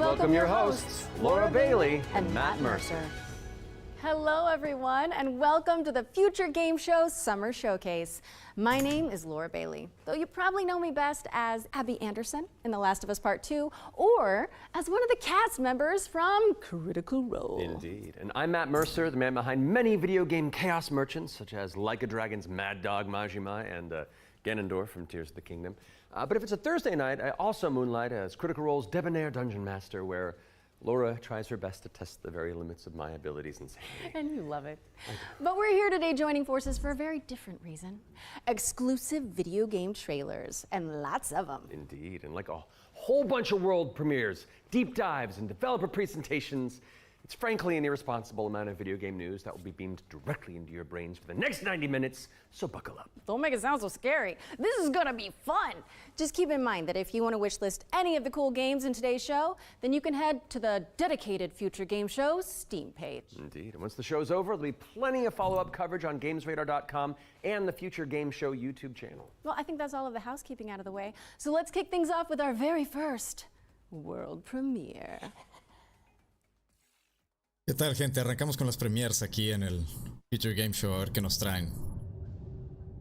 welcome your hosts, Laura Bailey and Matt Mercer. Hello, everyone, and welcome to the Future Game Show Summer Showcase. My name is Laura Bailey, though you probably know me best as Abby Anderson in The Last of Us Part 2, or as one of the cast members from Critical Role. Indeed. And I'm Matt Mercer, the man behind many video game chaos merchants, such as Like a Dragon's Mad Dog Majima and Ganondorf from Tears of the Kingdom. But if it's a Thursday night, I also moonlight as Critical Role's debonair dungeon master, where Laura tries her best to test the very limits of my abilities and sanity. And you love it. But we're here today joining forces for a very different reason. Exclusive video game trailers, and lots of them. Indeed, and like a whole bunch of world premieres, deep dives, and developer presentations, it's frankly an irresponsible amount of video game news that will be beamed directly into your brains for the next 90 minutes, so buckle up. Don't make it sound so scary. This is gonna be fun. Just keep in mind that if you want to wishlist any of the cool games in today's show, then you can head to the dedicated Future Game Show's Steam page. Indeed, and once the show's over, there'll be plenty of follow-up coverage on GamesRadar.com and the Future Game Show YouTube channel. Well, I think that's all of the housekeeping out of the way. So let's kick things off with our very first world premiere. ¿Qué tal, gente? Arrancamos con las premieres aquí en el Future Game Show, a ver qué nos traen.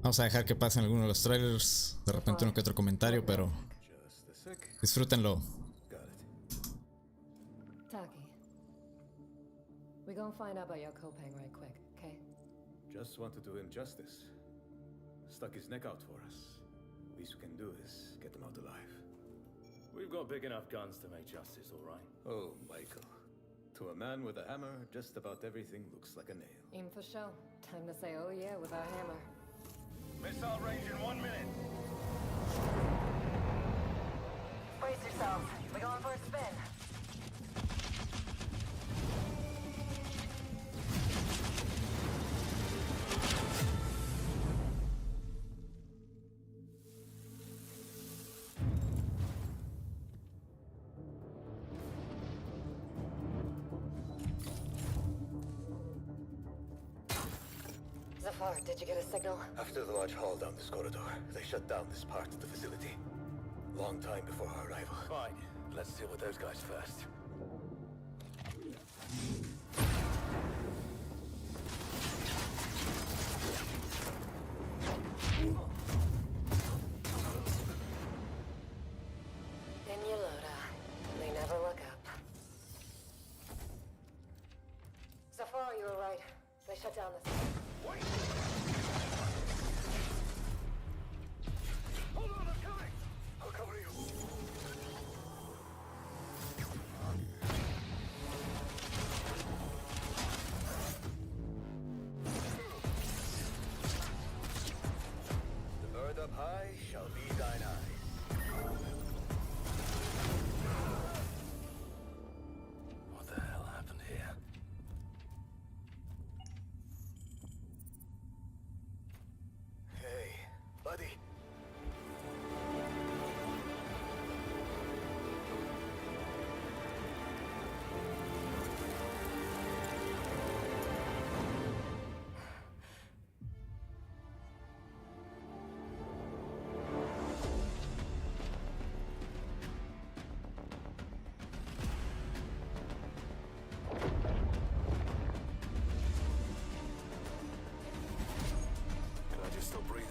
Vamos a dejar que pasen algunos de los trailers, de repente uno que otro comentario, pero disfrútenlo. Taki, we gonna find out about your Kopang right quick, okay? Just want to do him justice. Stuck his neck out for us. Least we can do is get him out alive. We've got big enough guns to make justice, all right? Oh, Michael. To a man with a hammer, just about everything looks like a nail. Aim for show. Time to say oh yeah with our hammer. Missile range in 1 minute. Brace yourselves. We're going for a spin. Zafar, did you get a signal? After the large haul down this corridor, they shut down this part of the facility. Long time before our arrival. Fine. Let's deal with those guys first. In you load, they never look up. Zafar, you were right. They shut down this. Wait! Hold on, I'm coming! I'll cover you. The bird up high shall be thine eyes. What the hell happened here? Hey, buddy. Glad you're still breathing.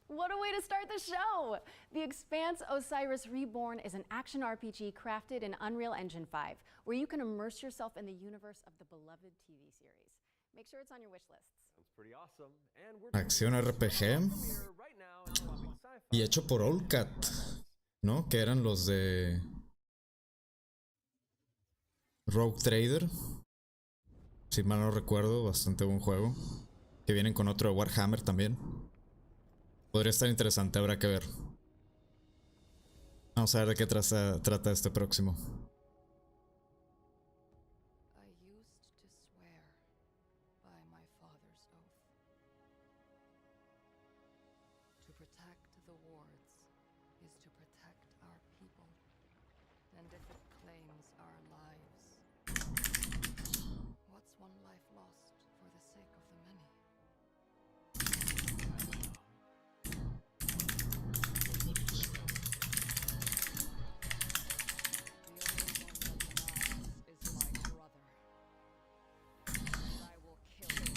What a way to start the show! The Expanse Osiris Reborn is an action RPG crafted in Unreal Engine 5, where you can immerse yourself in the universe of the beloved TV series. Make sure it's on your wish lists. Sounds pretty awesome. And we're Acción RPG right now in swapping sci-fi. y hecho por Allcat, ¿no? Que eran los de Rogue Trader, si mal no recuerdo, bastante buen juego. Que vienen con otro de Warhammer también. Podría estar interesante, habrá que ver. Vamos a ver de qué trata este próximo. I used to swear by my father's oath to protect is to protect our people. And if it claims our lives, what's one life lost for the sake of the many? The only one that dies is my brother. And I will kill him.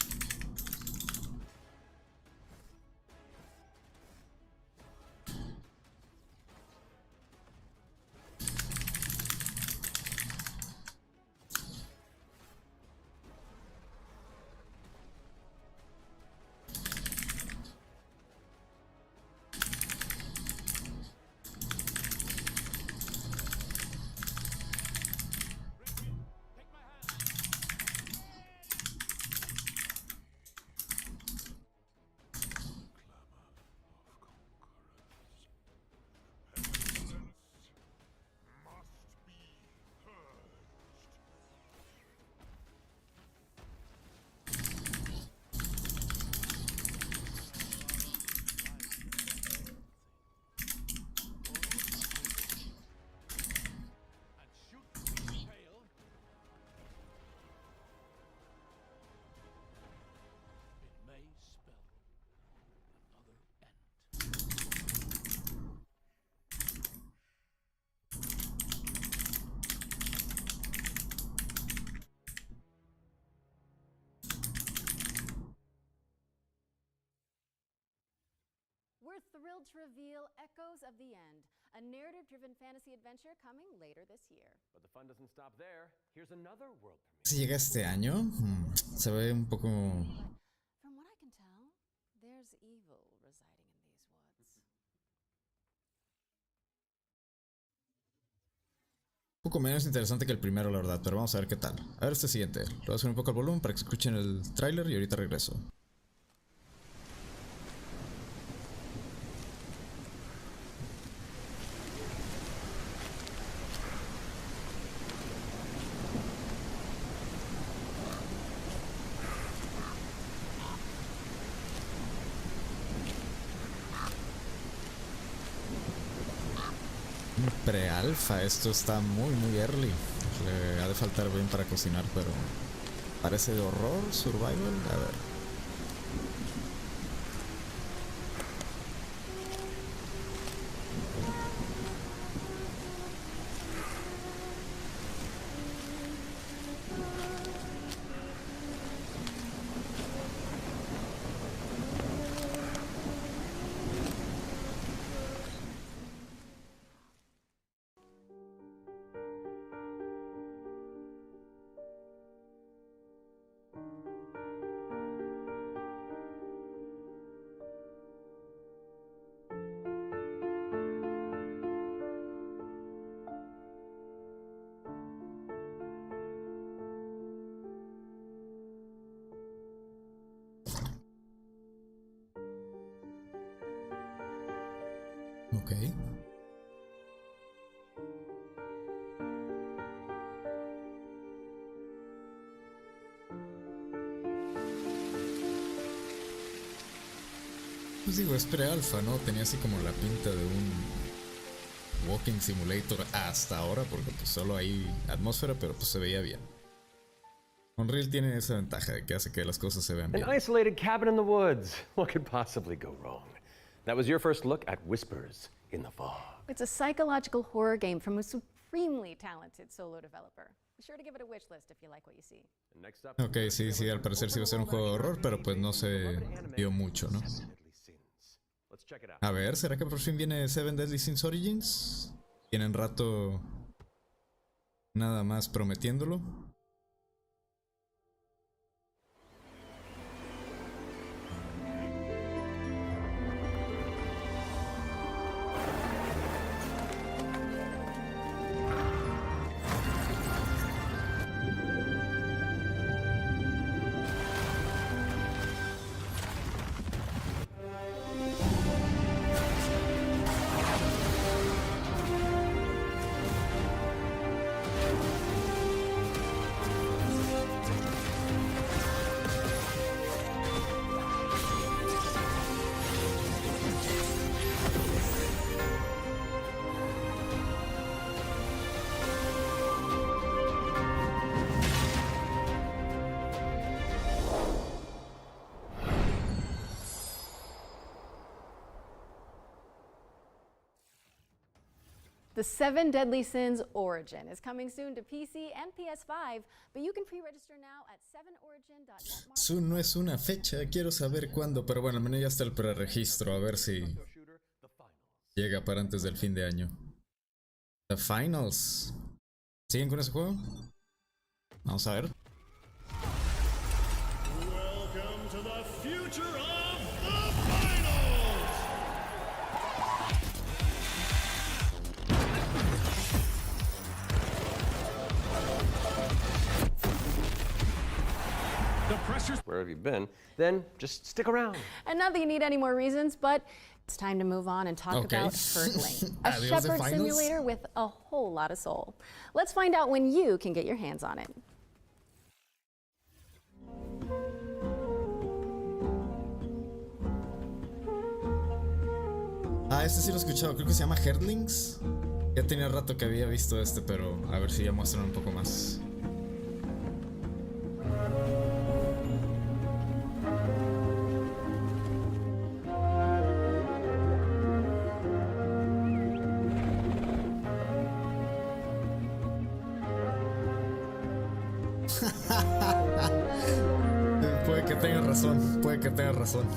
We're thrilled to reveal Echoes of the End, a narrative-driven fantasy adventure coming later this year. But the fun doesn't stop there. Here's another world premiere. Si llega este año, se ve un poco... From what I can tell, there's evil residing in these woods. Un poco menos interesante que el primero, la verdad, pero vamos a ver qué tal. A ver este siguiente. Lo voy a subir un poco al volumen para que escuchen el tráiler y ahorita regreso. Pre-alfa, esto está muy early. Le ha de faltar bien para cocinar, pero parece de horror, survival. A ver. Ok. Pues digo, es pre-alfa, ¿no? Tenía así como la pinta de un walking simulator hasta ahora, porque pues solo hay atmósfera, pero pues se veía bien. Unreal tiene esa ventaja de que hace que las cosas se vean bien. An isolated cabin in the woods. What could possibly go wrong? That was your first look at Whispers in the Fog. It's a psychological horror game from a supremely talented solo developer. Be sure to give it a wish list if you like what you see. And next up, Ok, sí, al parecer sí va a ser un juego de horror, pero pues no se vio mucho, ¿no? let's check it out. A ver, ¿será que por fin viene Seven Deadly Sins Origins? Tienen rato nada más prometiéndolo. The 7 Deadly Sins Origin is coming soon to PC and PS5, but you can pre-register now at 7origin.net. Soon no es una fecha, quiero saber cuándo, pero bueno, al menos ya está el preregistro, a ver si llega para antes del fin de año. The Finals. ¿Siguen con ese juego? Vamos a ver. Welcome to the future of the finals! The pressure's Where have you been? Then just stick around. And not that you need any more reasons, but it's time to move on and talk Okay. about hurdling, a Adios, the shepherd finals. simulator with a whole lot of soul. Let's find out when you can get your hands on it. Ah, este sí lo he escuchado, creo que se llama Herdlings. Ya tenía rato que había visto este, pero a ver si ya muestran un poco más. Puede que tenga razón, puede que tenga razón.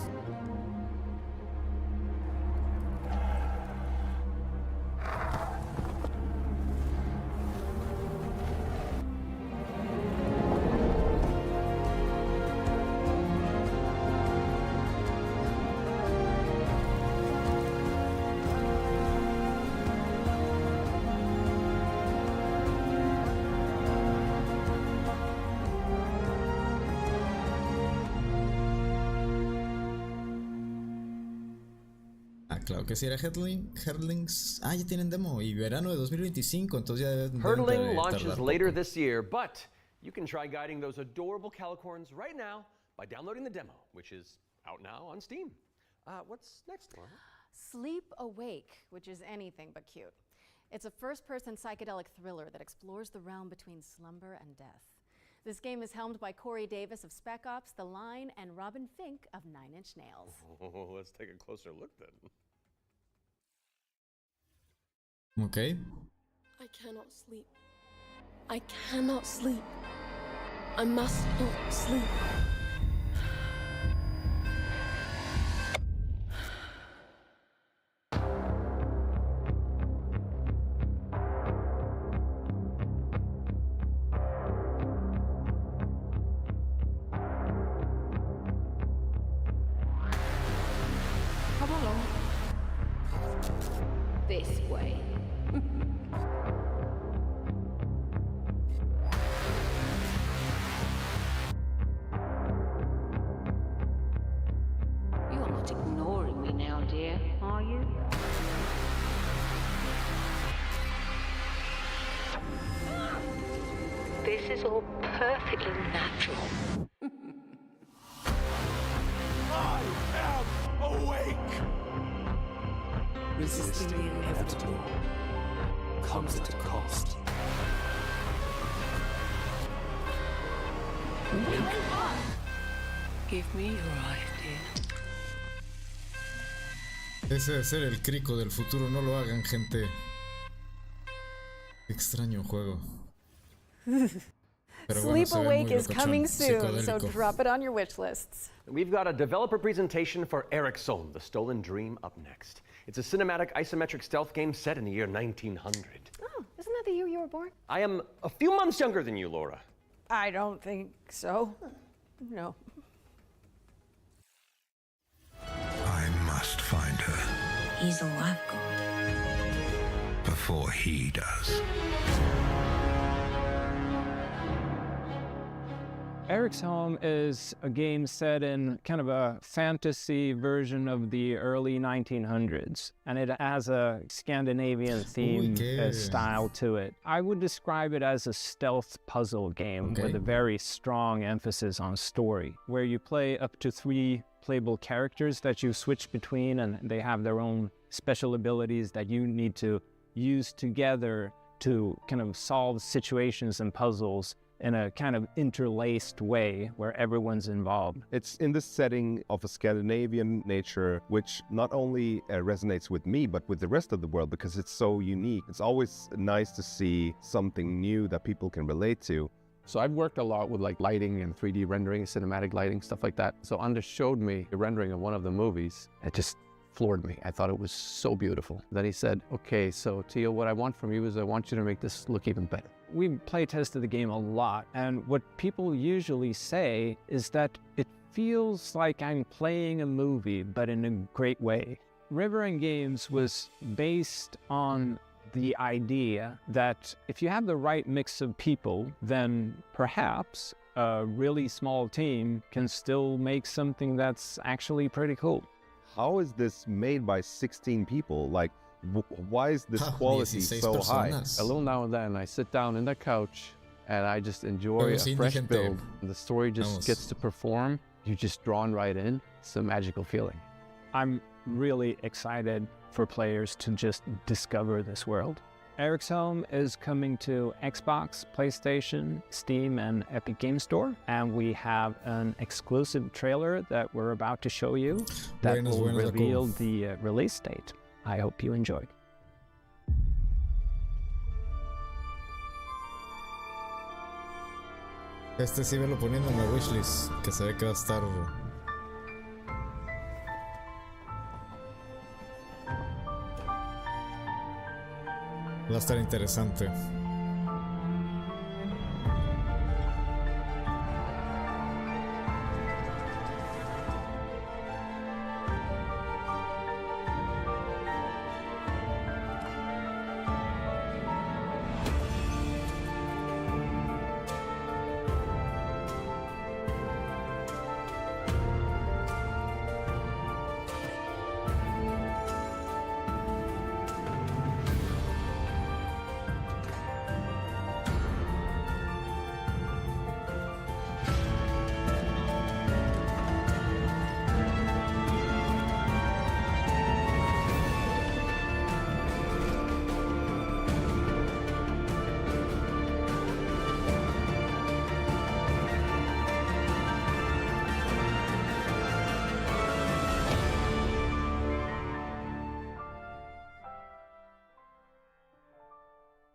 Claro que sí era Herdlings. Ah, ya tienen demo y verano de 2025, entonces ya deben Hurdling launches tardar later poco. this year, but you can try guiding those adorable calicorns right now by downloading the demo, which is out now on Steam. What's next, Laura? Sleep Awake, which is anything but cute. It's a first-person psychedelic thriller that explores the realm between slumber and death. This game is helmed by Corey Davis of Spec Ops, The Line, and Robin Fink of 9 Inch Nails. Oh, let's take a closer look then. Ok. I cannot sleep. I cannot sleep. I must not sleep. Come along. This way. You're not ignoring me now, dear, are you? This is all perfectly natural. I am awake! Resisting the inevitable comes at a cost. Give me your idea. Ese debe ser el crico del futuro, no lo hagan, gente. Extraño juego. Pero bueno, Sleep se ve Awake muy is locochón, coming soon, so psicodélico. drop it on your wish lists. We've got a developer presentation for Ericsson, The Stolen Dream, up next. It's a cinematic isometric stealth game set in the year 1900. Oh, isn't that the year you were born? I am a few months younger than you, Laura. I don't think so. No. I must find her He's all I've got. before he does. Eric's Home is a game set in kind of a fantasy version of the early 1900s, and it has a Scandinavian theme style to it. I would describe it as a stealth puzzle game with a very strong emphasis on story, where you play up to 3 playable characters that you switch between, and they have their own special abilities that you need to use together to kind of solve situations and puzzles in a kind of interlaced way where everyone's involved. It's in the setting of a Scandinavian nature, which not only resonates with me, but with the rest of the world because it's so unique. It's always nice to see something new that people can relate to. So I've worked a lot with like lighting and 3D rendering, cinematic lighting, stuff like that. So Anders showed me a rendering of one of the movies. It just floored me. I thought it was so beautiful. Then he said, okay, so Theo, what I want from you is I want you to make this look even better. We play tested the game a lot, and what people usually say is that it feels like I'm playing a movie, but in a great way. River End Games was based on the idea that if you have the right mix of people, then perhaps a really small team can still make something that's actually pretty cool. How is this made by 16 people? Like, why is this quality so high? A little now and then I sit down in the couch and I just enjoy a fresh build. The story just gets to perform. You're just drawn right in. It's a magical feeling. I'm really excited for players to just discover this world. Eric's Home is coming to Xbox, PlayStation, Steam, and Epic Game Store. And we have an exclusive trailer that we're about to show you that will reveal the release date. I hope you enjoy. Este sí velo poniendo en la wishlist, que se ve que va a estar... Va a estar interesante.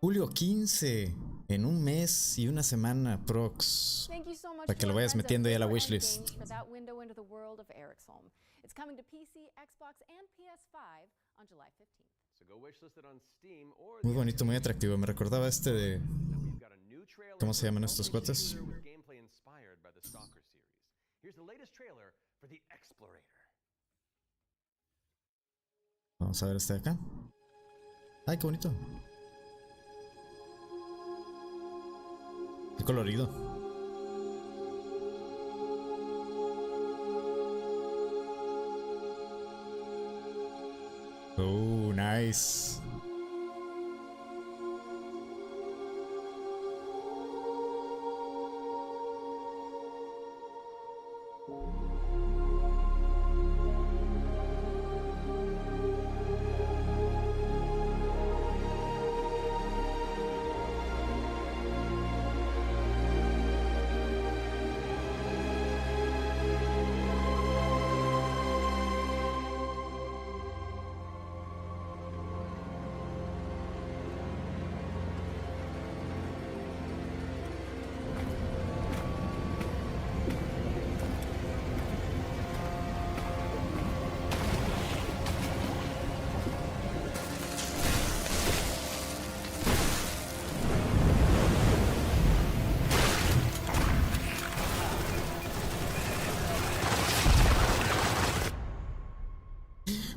Julio 15, en un mes y una semana prox. Para que lo vayas metiendo ya a la wishlist. Muy bonito, muy atractivo. Me recordaba este de... ¿Cómo se llaman estos cuates? Vamos a ver este de acá. Ay, qué bonito. Qué colorido. Oh, nice.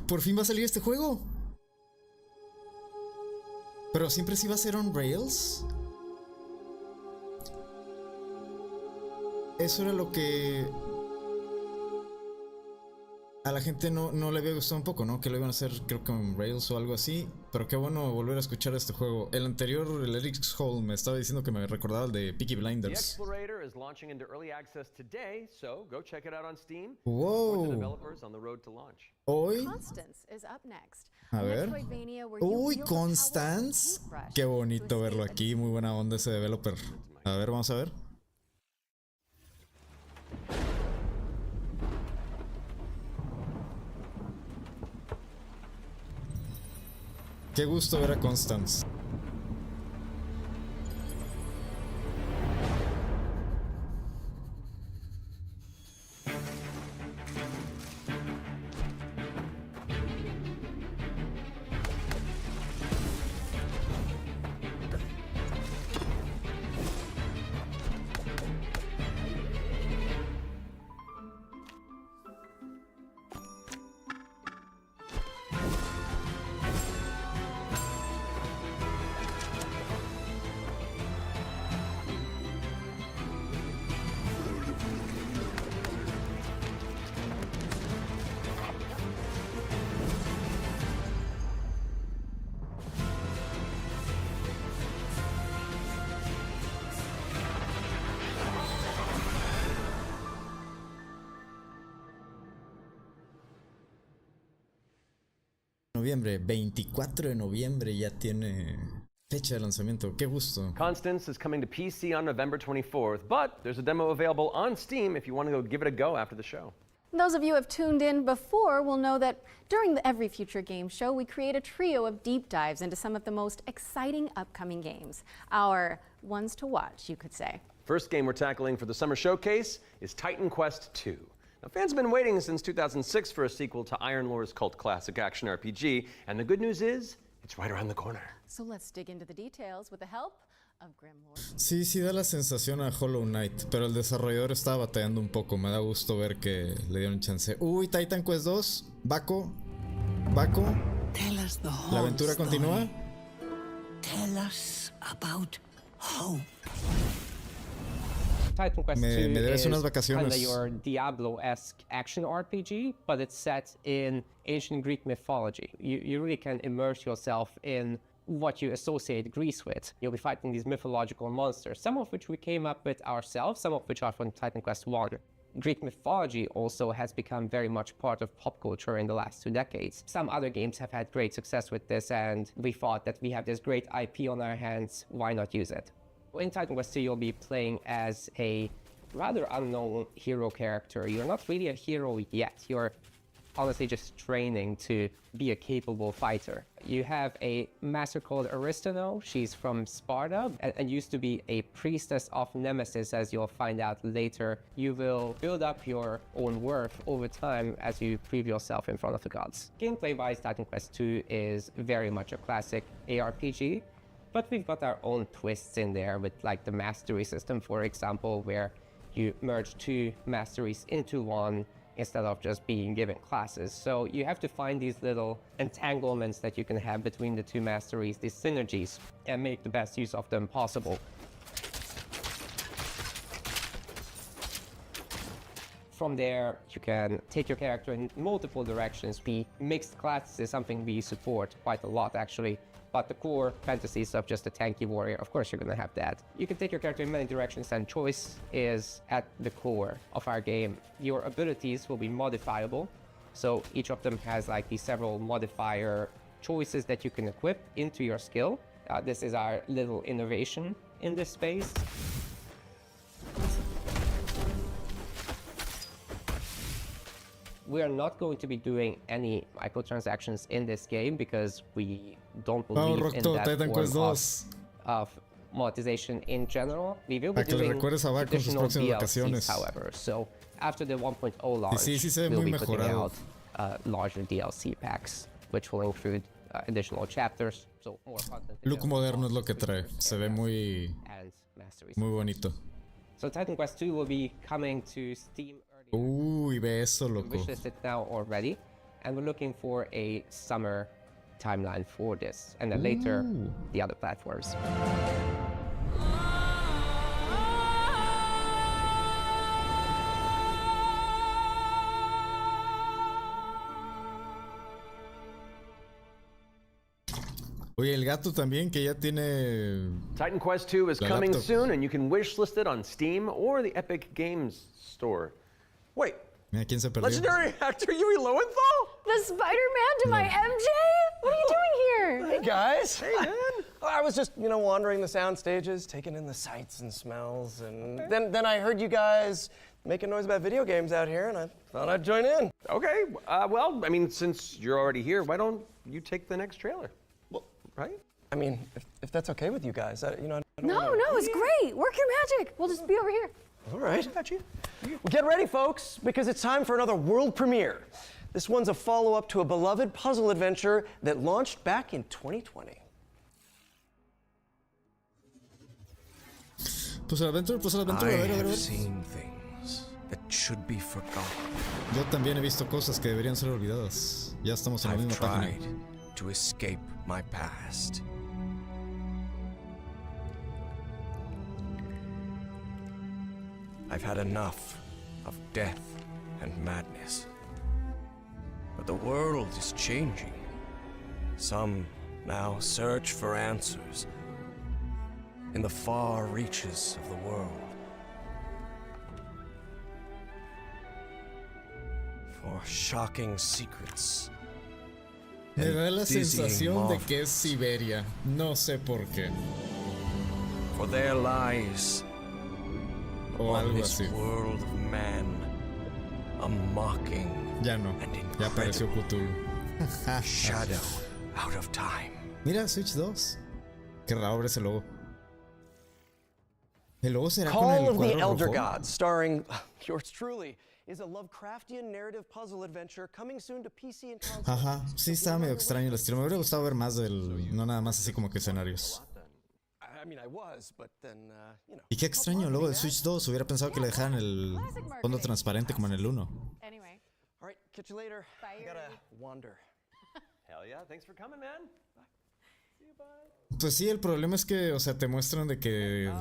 Por fin va a salir este juego. Pero siempre sí va a ser on rails. Eso era lo que a la gente no le había gustado un poco, ¿no? Que lo iban a hacer, creo que en Rails o algo así. Pero qué bueno volver a escuchar este juego. El anterior, el Eric's Home, me estaba diciendo que me recordaba el de Peaky Blinders. Wow. Hoy. A ver. Uy, Constance. Qué bonito verlo aquí. Muy buena onda ese developer. A ver, vamos a ver. Qué gusto ver a Constance. Noviembre, 24 de noviembre ya tiene fecha de lanzamiento. Qué gusto. Constance is coming to PC on November 24th, but there's a demo available on Steam if you want to go give it a go after the show. Those of you who have tuned in before will know that during the Every Future Game Show, we create a trio of deep dives into some of the most exciting upcoming games. Our ones to watch, you could say. First game we're tackling for the summer showcase is Titan Quest II. Now, fans have been waiting since 2006 for a sequel to Iron Lore's cult classic action RPG, and the good news is, it's right around the corner. So let's dig into the details with the help of Grimlord. Sí, sí da la sensación a Hollow Knight, pero el desarrollador estaba batallando un poco. Me da gusto ver que le dieron chance. Uy, Titan Quest 2, Baco. La aventura continúa. Tell us about hope. Titan Quest Me 2 debes is unas kind vacaciones. of your Diablo-esque action RPG, but it's set in ancient Greek mythology. You really can immerse yourself in what you associate Greece with. You'll be fighting these mythological monsters, some of which we came up with ourselves, some of which are from Titan Quest 1. Greek mythology also has become very much part of pop culture in the last 2 decades. Some other games have had great success with this, and we thought that we have this great IP on our hands, why not use it? In Titan Quest 2, you'll be playing as a rather unknown hero character. You're not really a hero yet. You're honestly just training to be a capable fighter. You have a master called Aristano. She's from Sparta and used to be a priestess of Nemesis, as you'll find out later. You will build up your own worth over time as you prove yourself in front of the gods. Gameplay-wise, Titan Quest 2 is very much a classic ARPG. But we've got our own twists in there with like the mastery system, for example, where you merge 2 masteries into one instead of just being given classes. So you have to find these little entanglements that you can have between the 2 masteries, these synergies, and make the best use of them possible. From there, you can take your character in multiple directions. Mixed classes is something we support quite a lot, actually. But the core fantasies of just a tanky warrior, of course you're gonna have that. You can take your character in many directions, and choice is at the core of our game. Your abilities will be modifiable, so each of them has like these several modifier choices that you can equip into your skill. This is our little innovation in this space. We are not going to be doing any microtransactions in this game because we don't believe in that form of monetization in general. We will be doing additional DLCs, however. So after the 1.0 launch, we'll be putting out larger DLC packs, which will include additional chapters, so more content. Look moderno es lo que trae. Se ve muy bonito. So Titan Quest 2 will be coming to Steam. Uy, ve eso, loco. Wishlisted now already, and we're looking for a summer timeline for this, and then later the other platforms. Oye, el gato también, que ya tiene... Titan Quest 2 is coming soon, and you can wishlist it on Steam or the Epic Games Store. Wait, Mira, ¿quién se perdió? legendary actor Yui Lowenthal? The Spider-Man to my MJ? What are you doing here? Hey guys. Hey man. I was just, wandering the sound stages, taking in the sights and smells, and then I heard you guys making noise about video games out here, and I thought I'd join in. Okay, well, I mean, since you're already here, why don't you take the next trailer? Well, right? I mean, if that's okay with you guys, I don't No, it's great. Work your magic. We'll just be over here. All right. Got you. Well, get ready, folks, because it's time for another world premiere. This one's a follow-up to a beloved puzzle adventure that launched back in 2020. Pues el adventure, a ver. Seen things that should be forgotten. Yo también he visto cosas que deberían ser olvidadas. Ya estamos en la misma página. Tried to escape my past. I've had enough of death and madness. But the world is changing. Some now search for answers in the far reaches of the world. For shocking secrets. Me da la dizzying sensación de marvels. que es Siberia. No sé por qué. For there lies O on algo this así. world of man a mocking Ya no. Ya apareció Cthulhu. shadow out of time. Mira, Switch 2. Qué raro ese logo. ¿El logo será con Call el of the cuadro Elder rojo? Gods, starring yours truly, is a Lovecraftian narrative puzzle adventure coming soon to PC and console. Ajá, sí estaba medio extraño el estilo. Me hubiera gustado ver más del... No nada más así como que escenarios. I mean, I was, but then, Y qué extraño el logo de Switch 2. Hubiera pensado que le dejaran el fondo transparente como en el 1. Anyway. All right, catch you later. I gotta wander. Hell yeah, thanks for coming, man. Bye. See you, bye. Pues sí, el problema es que, o sea, te muestran de que...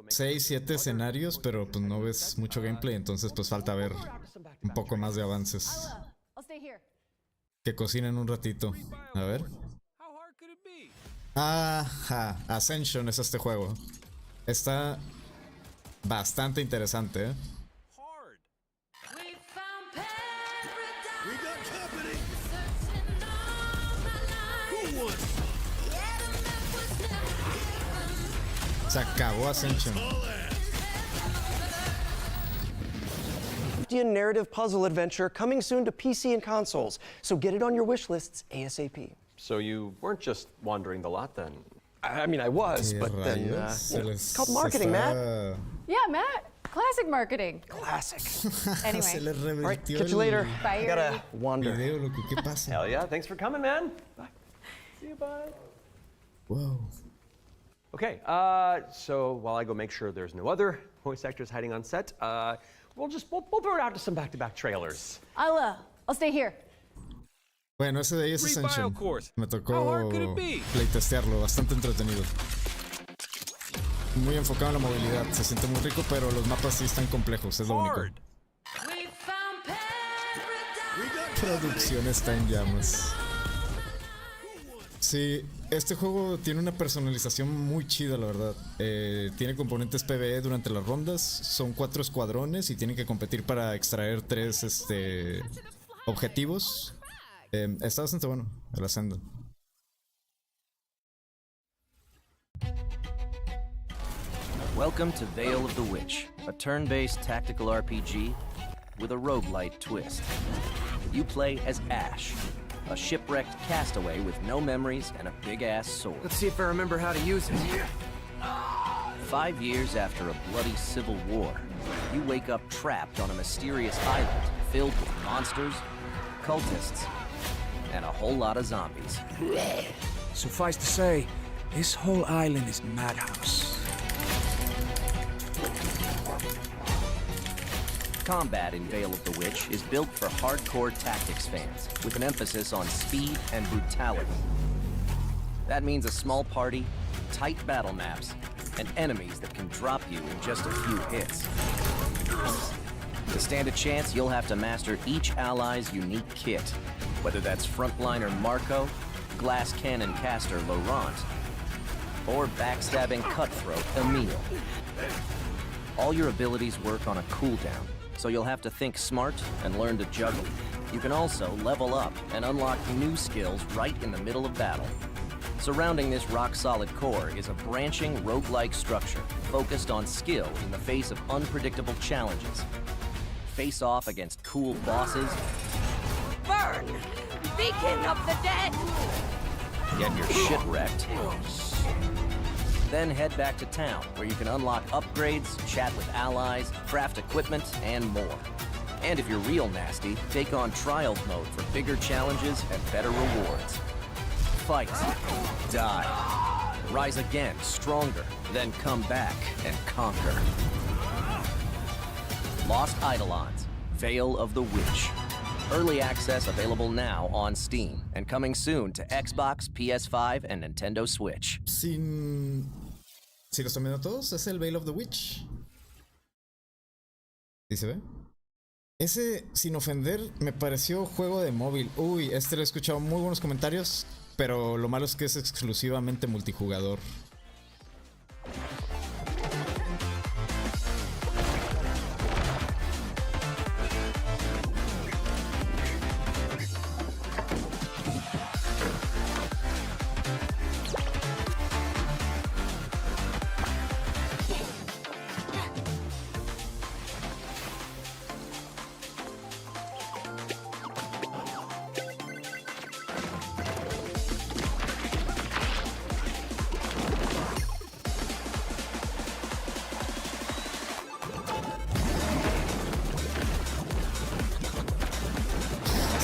6, 7 escenarios, pero pues no ves mucho gameplay, entonces pues falta ver un poco más de avances. I'll stay here. Que cocinen un ratito. A ver. Ajá, Ascension es este juego. Está bastante interesante, ¿eh? We got company. Who won? Se acabó Ascension. Narrative puzzle adventure coming soon to PC and consoles, so get it on your wish lists ASAP. So you weren't just wandering the lot then? I mean, I was, but then, it's called marketing, Matt. Yeah, Matt. Classic marketing. Classic. Anyway. Se le All right, revertió catch you later. Bye, I gotta wander. video, loco. ¿Qué pasa? Hell yeah, thanks for coming, man. Bye. See you, bye. Wow. Okay, so while I go make sure there's no other voice actors hiding on set, we'll throw it out to some back-to-back trailers. I'll stay here. Bueno, ese de ahí es Ascension. Me tocó playtestearlo, bastante entretenido. Muy enfocado en la movilidad, se siente muy rico, pero los mapas sí están complejos, es lo único. Producción está en llamas. Sí, este juego tiene una personalización muy chida, la verdad. Tiene componentes PvE durante las rondas, son 4 escuadrones y tienen que competir para extraer 3 objetivos. Está bastante bueno el Ascendo. Welcome to Veil of the Witch, a turn-based tactical RPG with a roguelite twist. You play as Ash, a shipwrecked castaway with no memories and a big-ass sword. Let's see if I remember how to use it. 5 years after a bloody civil war, you wake up trapped on a mysterious island filled with monsters, cultists, and a whole lot of zombies. Suffice to say, this whole island is madhouse. Combat in Veil of the Witch is built for hardcore tactics fans, with an emphasis on speed and brutality. That means a small party, tight battle maps, and enemies that can drop you in just a few hits. To stand a chance, you'll have to master each ally's unique kit, whether that's frontliner Marco, glass cannon caster Laurent, or backstabbing cutthroat Emile. All your abilities work on a cooldown, so you'll have to think smart and learn to juggle. You can also level up and unlock new skills right in the middle of battle. Surrounding this rock-solid core is a branching roguelike structure focused on skill in the face of unpredictable challenges. Face off against cool bosses. Burn! Beacon of the dead! Get your shit wrecked. Then head back to town, where you can unlock upgrades, chat with allies, craft equipment, and more. And if you're real nasty, take on Trials mode for bigger challenges and better rewards. Fight, die, rise again, stronger, then come back and conquer. Lost Eidolons, Veil of the Witch. Early access available now on Steam, and coming soon to Xbox, PS5, and Nintendo Switch. Si los están viendo todos, es el Veil of the Witch. ¿Sí se ve? Ese, sin ofender, me pareció juego de móvil. Uy, lo he escuchado muy buenos comentarios, pero lo malo es que es exclusivamente multijugador.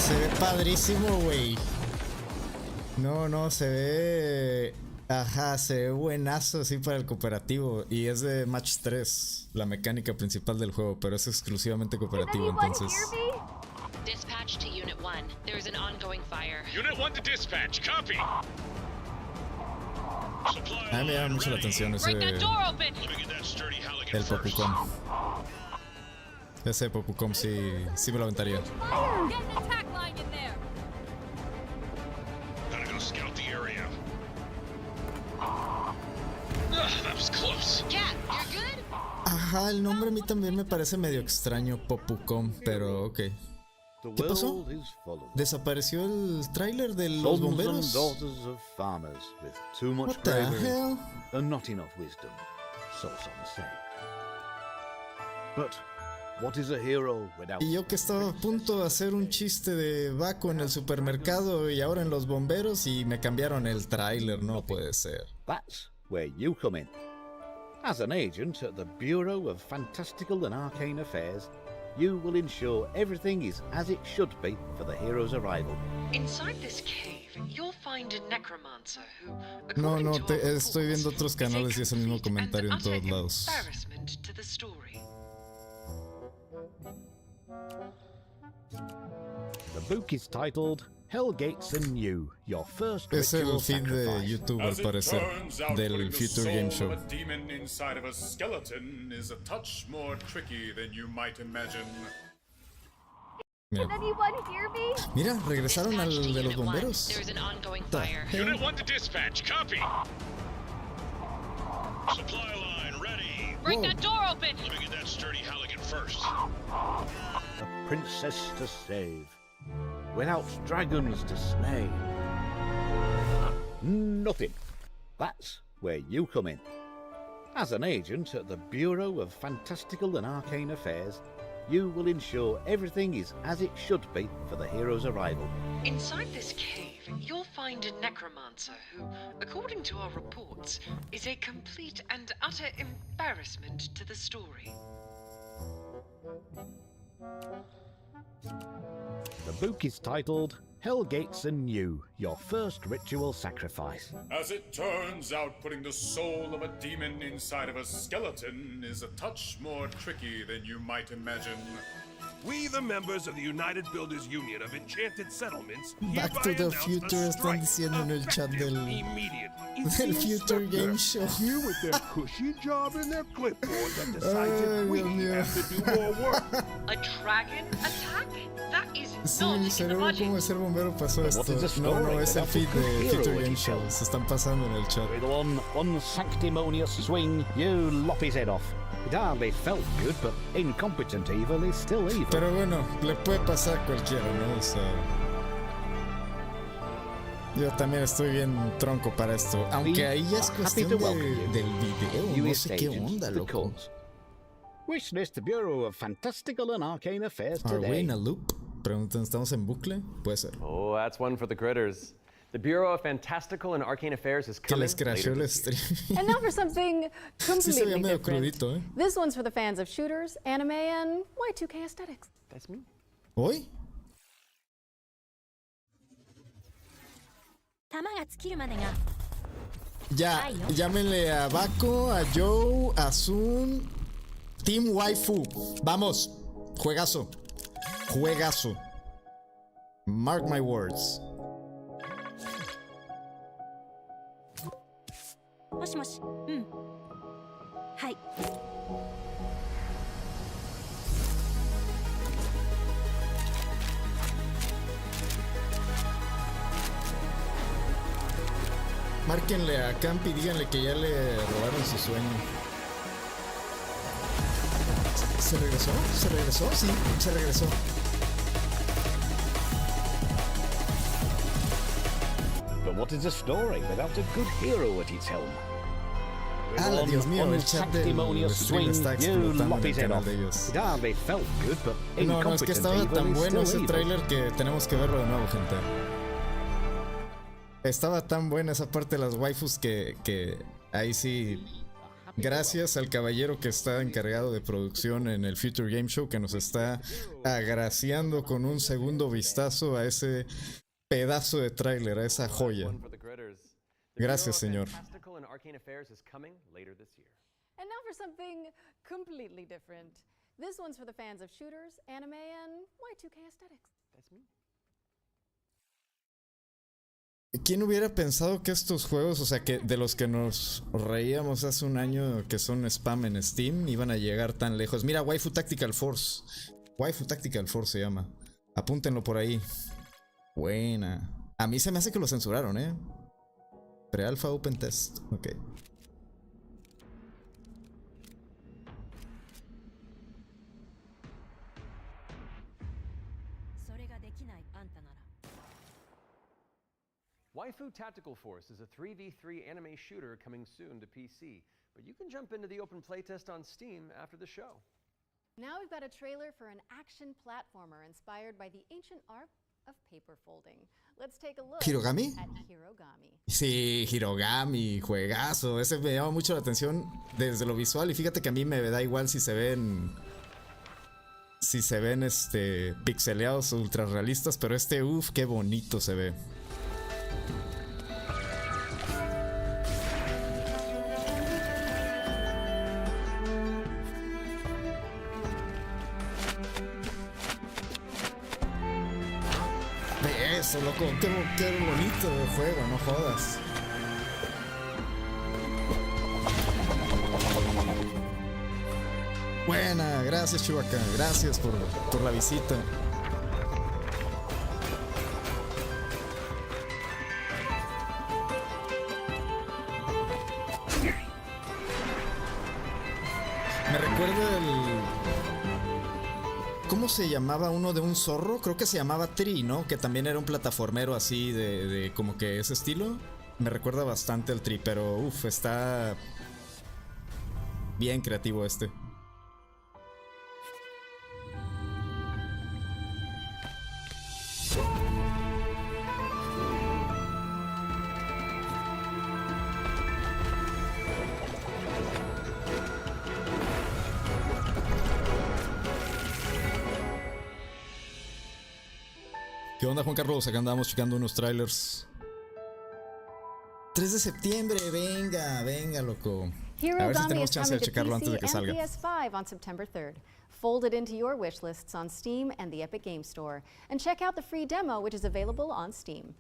Se ve padrísimo, güey. No, se ve... Ajá, se ve buenazo así para el cooperativo. Y es de Match 3, la mecánica principal del juego, pero es exclusivamente cooperativo, entonces... Dispatch to Unit 1. There's an ongoing fire. Unit 1 to dispatch. Copy. A mí me llama mucho la atención ese... El Popucom. Ese Popucom sí me lo aventaría. Gotta go scout the area. That was close. Cat, you're good? Ajá, el nombre a mí también me parece medio extraño, Popucom, pero ok. ¿Qué pasó? ¿Desapareció el tráiler de los bomberos? What the hell? And not enough wisdom, so some say. But what is a hero without... Y yo que estaba a punto de hacer un chiste de Baco en el supermercado y ahora en los bomberos y me cambiaron el tráiler, no puede ser. That's where you come in. As an agent at the Bureau of Fantastical and Arcane Affairs, you will ensure everything is as it should be for the hero's arrival. Inside this cave, you'll find a necromancer who, No, according to our estoy viendo otros canales y es el mismo comentario en todos lados. embarrassment to the story. The book is titled Hellgates and You, Your First Es el Ritual feed de Sacrifice. YouTube al parecer, del Future Game Show. A demon inside of a skeleton is a touch more tricky than you might imagine. Mira. Can anyone hear me? Mira, regresaron al de los bomberos. There's an ongoing The fire. hell? Unit 1 to dispatch. Copy. Supply line ready. Break that door open! Let me get that sturdy Halligan first. A princess to save, without dragons to slay. Nothing. That's where you come in. As an agent at the Bureau of Fantastical and Arcane Affairs, you will ensure everything is as it should be for the hero's arrival. Inside this cave, you'll find a necromancer who, according to our reports, is a complete and utter embarrassment to the story. The book is titled Hellgates and You, Your First Ritual Sacrifice. As it turns out, putting the soul of a demon inside of a skeleton is a touch more tricky than you might imagine. We, the members of the United Builders Union of Enchanted Settlements, Back to the Future están diciendo en el chat del Future Game Show. You with their cushy job and their clipboard that decided we have to do more work. A dragon attack? That is Sí, not mi cerebro como de ser bombero pasó esto. No, es el feed de Future Game Show. Se están pasando en el chat. With one unsanctimonious swing, you lop his head off. It hardly felt good, but incompetent evil is still evil. Pero bueno, le puede pasar a cualquiera, ¿no? O sea... Yo también estoy bien tronco para esto. Aunque ahí ya es cuestión del video. No sé qué onda, loco. Wish list the Bureau of Fantastical and Arcane Affairs Are we today. in a loop? Preguntan, ¿estamos en bucle? Puede ser. Oh, that's one for the critters. The Bureau of Fantastical and Arcane Affairs is Que coming les crashó later el this year. stream. And now for something Sí se veía completely medio different. crudito, ¿eh? This one's for the fans of shooters, anime, and Y2K aesthetics. That's me. ¿Hoy? Ya, llámenle a Baco, a Joe, a Sun, Team Waifu. Vamos, juegazo. Juegazo. Mark my words. もしもし、うん。はい。Márquenle a Camp y díganle que ya le robaron su sueño. ¿Se regresó? ¿Se regresó? Sí, se regresó. But what is a story without a good hero at its helm? ¡Hala, Dios mío! El chat del stream está explotando en el canal de ellos. It hardly felt good, but No, es que estaba tan bueno ese tráiler que tenemos que verlo de nuevo, gente. Estaba tan buena esa parte de las waifus que ahí sí, gracias al caballero que está encargado de producción en el Future Game Show, que nos está agraciando con un segundo vistazo a ese pedazo de tráiler, a esa joya. Gracias, señor. Fantastical and Arcane Affairs is coming later this year. And now for something completely different. This one's for the fans of shooters, anime, and Y2K aesthetics. That's me. ¿Quién hubiera pensado que estos juegos, o sea, que de los que nos reíamos hace un año, que son spam en Steam, iban a llegar tan lejos? Mira, Waifu Tactical Force. Waifu Tactical Force se llama. Apúntenlo por ahí. Buena. A mí se me hace que lo censuraron, ¿eh? Pre-alpha Open Test. Ok. Waifu Tactical Force is a 3v3 anime shooter coming soon to PC, but you can jump into the open playtest on Steam after the show. Now we've got a trailer for an action platformer inspired by the ancient art of paper folding. Let's take a look ¿Hirogami? at Hirogami. Sí, Hirogami, juegazo. Ese me llama mucho la atención desde lo visual. Y fíjate que a mí me da igual si se ven pixeleados o ultra realistas, pero uff, qué bonito se ve. Eso, loco, qué bonito el juego, no jodas. Buena, gracias Chewbacca, gracias por la visita. Me recuerda ¿cómo se llamaba uno de un zorro? Creo que se llamaba Tree, ¿no? Que también era un plataformero así de como que ese estilo. Me recuerda bastante al Tree, pero uff, está bien creativo este. ¿Qué onda, Juan Carlos? Acá andamos checando unos trailers. 3 de septiembre, venga, loco. A ver si tenemos chance de checarlo antes de que salga. PS5 on September 3rd. Fold it into your wish lists on Steam and the Epic Games Store. And check out the free demo, which is available on Steam.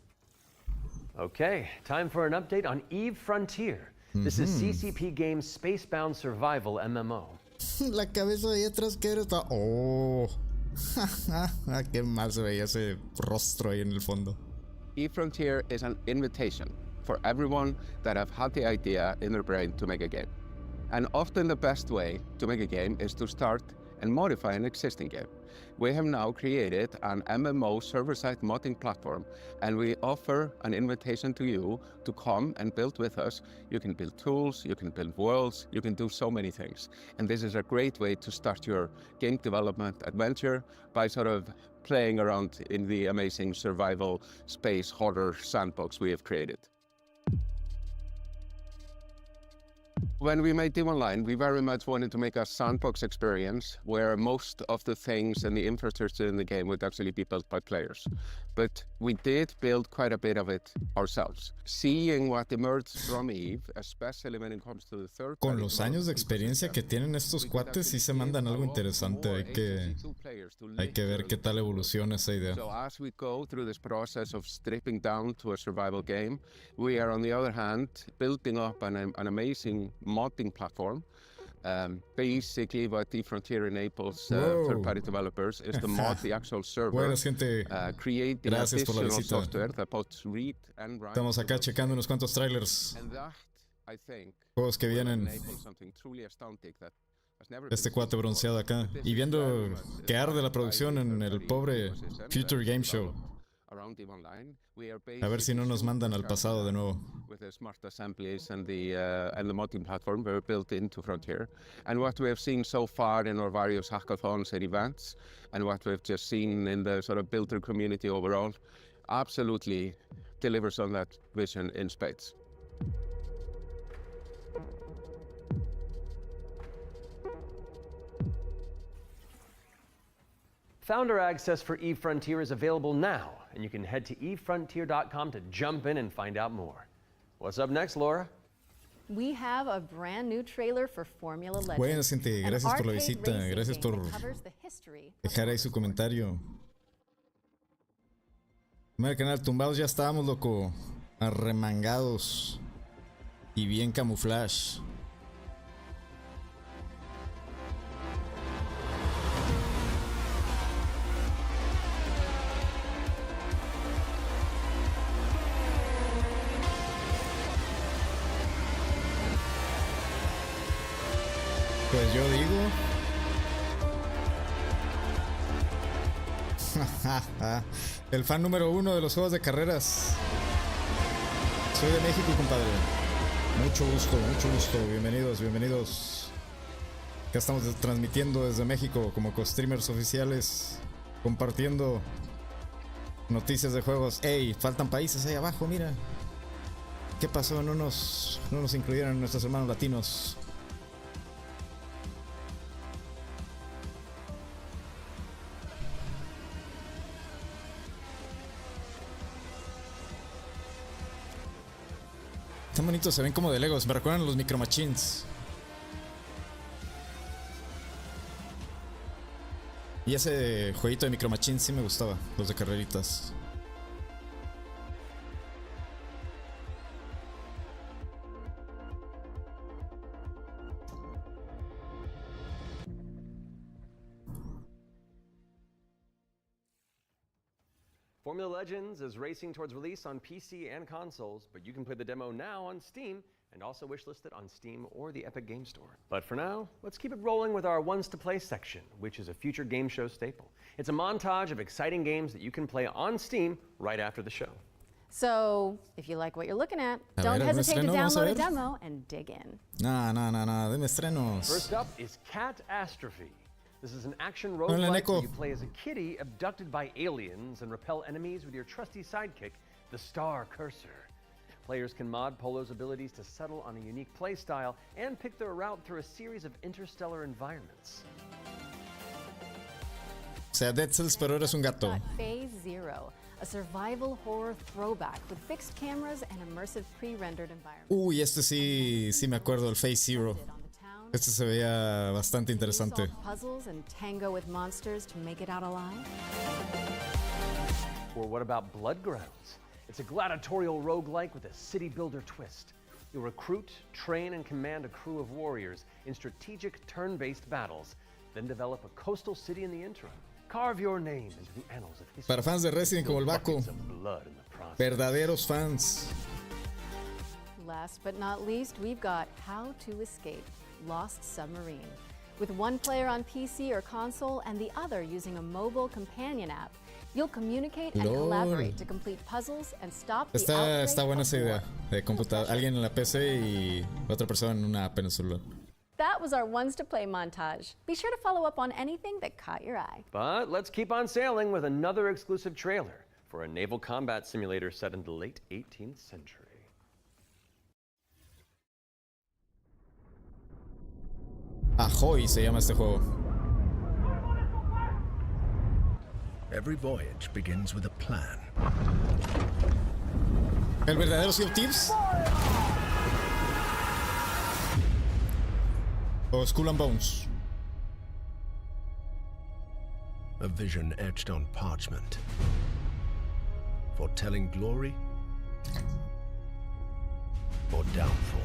Okay, time for an update on Eve Frontier. This is CCP Games' Spacebound Survival MMO. La cabeza de ahí atrás que era. Oh. Qué mal se veía ese rostro ahí en el fondo. eFrontier is an invitation for everyone that have had the idea in their brain to make a game. And often the best way to make a game is to start and modify an existing game. We have now created an MMO server-side modding platform, and we offer an invitation to you to come and build with us. You can build tools, you can build worlds, you can do so many things. And this is a great way to start your game development adventure by sort of playing around in the amazing survival space horror sandbox we have created. When we made Team Online, we very much wanted to make a sandbox experience where most of the things and the infrastructure in the game would actually be built by players. But we did build quite a bit of it ourselves. Seeing what emerged from Eve, especially when it comes to the third Con los años de experiencia que tienen estos cuates, sí se mandan algo interesante. Hay que ver qué tal evoluciona esa idea. So as we go through this process of stripping down to a survival game, we are on the other hand building up an amazing modding platform. Basically what the Frontier enables third-party developers is to mod the actual server, Buenas, gente. create the Gracias por la additional visita. software that both read and write. Estamos acá checando unos cuantos trailers. And that, I think, Juegos que will vienen. enable something truly astounding that has never Este been cuate seen bronceado before. acá. Y viendo que arde la producción en el pobre Future Game Show. Around Team Online, we are A ver si no nos mandan al pasado de nuevo. with the smart assemblies and the modding platform were built into Frontier. And what we have seen so far in our various hackathons and events, and what we've just seen in the sort of builder community overall, absolutely delivers on that vision in spades. Founder access for eFrontier is available now, and you can head to efrontier.com to jump in and find out more. What's up next, Laura? We have a brand new trailer for Formula Legends. Buenas, gente. an Gracias por la arcade visita. racing Gracias game por that covers the history of dejar ahí su comentario. Mira, canal, tumbados ya estábamos, loco. Arremangados. Y bien camuflaje. Pues yo digo. El fan número 1 de los juegos de carreras. Soy de México, compadre. Mucho gusto. Bienvenidos, bienvenidos. Acá estamos transmitiendo desde México como co-streamers oficiales, compartiendo noticias de juegos. Ey, faltan países ahí abajo, mira. ¿Qué pasó? No nos incluyeron nuestros hermanos latinos. Están bonitos, se ven como de Legos, me recuerdan a los Micro Machines. Y ese jueguito de Micro Machines sí me gustaba, los de carreritas. Formula Legends is racing towards release on PC and consoles, but you can play the demo now on Steam and also wishlist it on Steam or the Epic Game Store. But for now, let's keep it rolling with our Ones to Play section, which is a future game show staple. It's a montage of exciting games that you can play on Steam right after the show. So, if you like what you're looking at, don't hesitate to download a demo and dig in. No, deme estrenos. First up is Catastrophe. This is an action roguelike where you play as a kitty abducted by aliens and repel enemies with your trusty sidekick, the Star Cursor. Players can mod Polo's abilities to settle on a unique playstyle and pick their route through a series of interstellar environments. O sea, Dead Cells, pero eres un gato. Phase Zero, a survival horror throwback with fixed cameras and immersive pre-rendered environments. Uy, este sí me acuerdo, el Phase Zero. Este se veía bastante interesante. Puzzles and tango with monsters to make it out alive. Or what about Bloodgrounds? It's a gladiatorial roguelike with a city builder twist. You'll recruit, train, and command a crew of warriors in strategic turn-based battles, then develop a coastal city in the interim. Carve your name into the annals of history. Para fans de Resident como el Baco. Verdaderos fans. Last but not least, we've got How to Escape Lost Submarine. With one player on PC or console and the other using a mobile companion app, you'll communicate and collaborate to complete puzzles and stop the outbreak Está buena esa idea of de computador, alguien en la PC y otra persona en una app en el celular. That was our ones to play montage. Be sure to follow up on anything that caught your eye. But let's keep on sailing with another exclusive trailer for a naval combat simulator set in the late 18th century. Ahoy se llama este juego. Every voyage begins with a plan. ¿El verdadero Sea of Thieves? ¿O Skull and Bones? A vision etched on parchment, foretelling glory or downfall.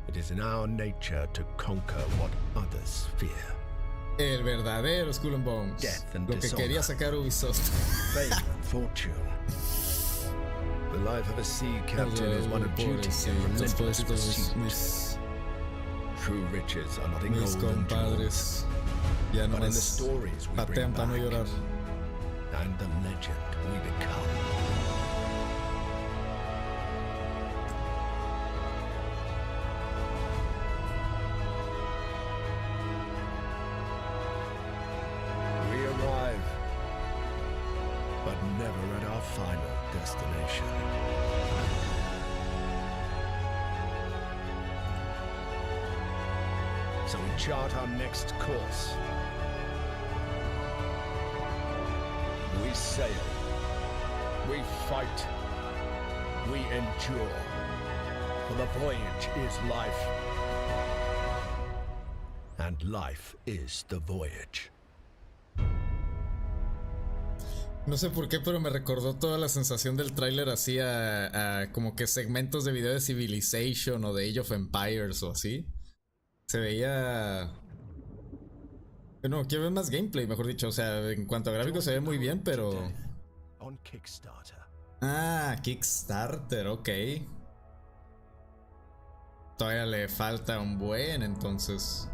It is in our nature to conquer what others fear. El verdadero Skull and Bones. Death and Lo que dishonor. quería sacar Ubisoft. Fame and fortune. The life of a sea captain is one of duty and relentless pursuit. True riches are not in Mis gold and compadres ya jewels, but in the nomás stories we bring patean para no back llorar. and the legend we become. We arrive, but never at our final destination. So we chart our next course. We sail. We fight. We endure. For the voyage is life. And life is the voyage. No sé por qué, pero me recordó toda la sensación del tráiler así a como que segmentos de video de Civilization o de Age of Empires o así. Se veía... Bueno, quiero ver más gameplay, mejor dicho. O sea, en cuanto a gráficos se ve muy bien, pero... On Kickstarter. Ah, Kickstarter, ok. Todavía le falta un buen, entonces...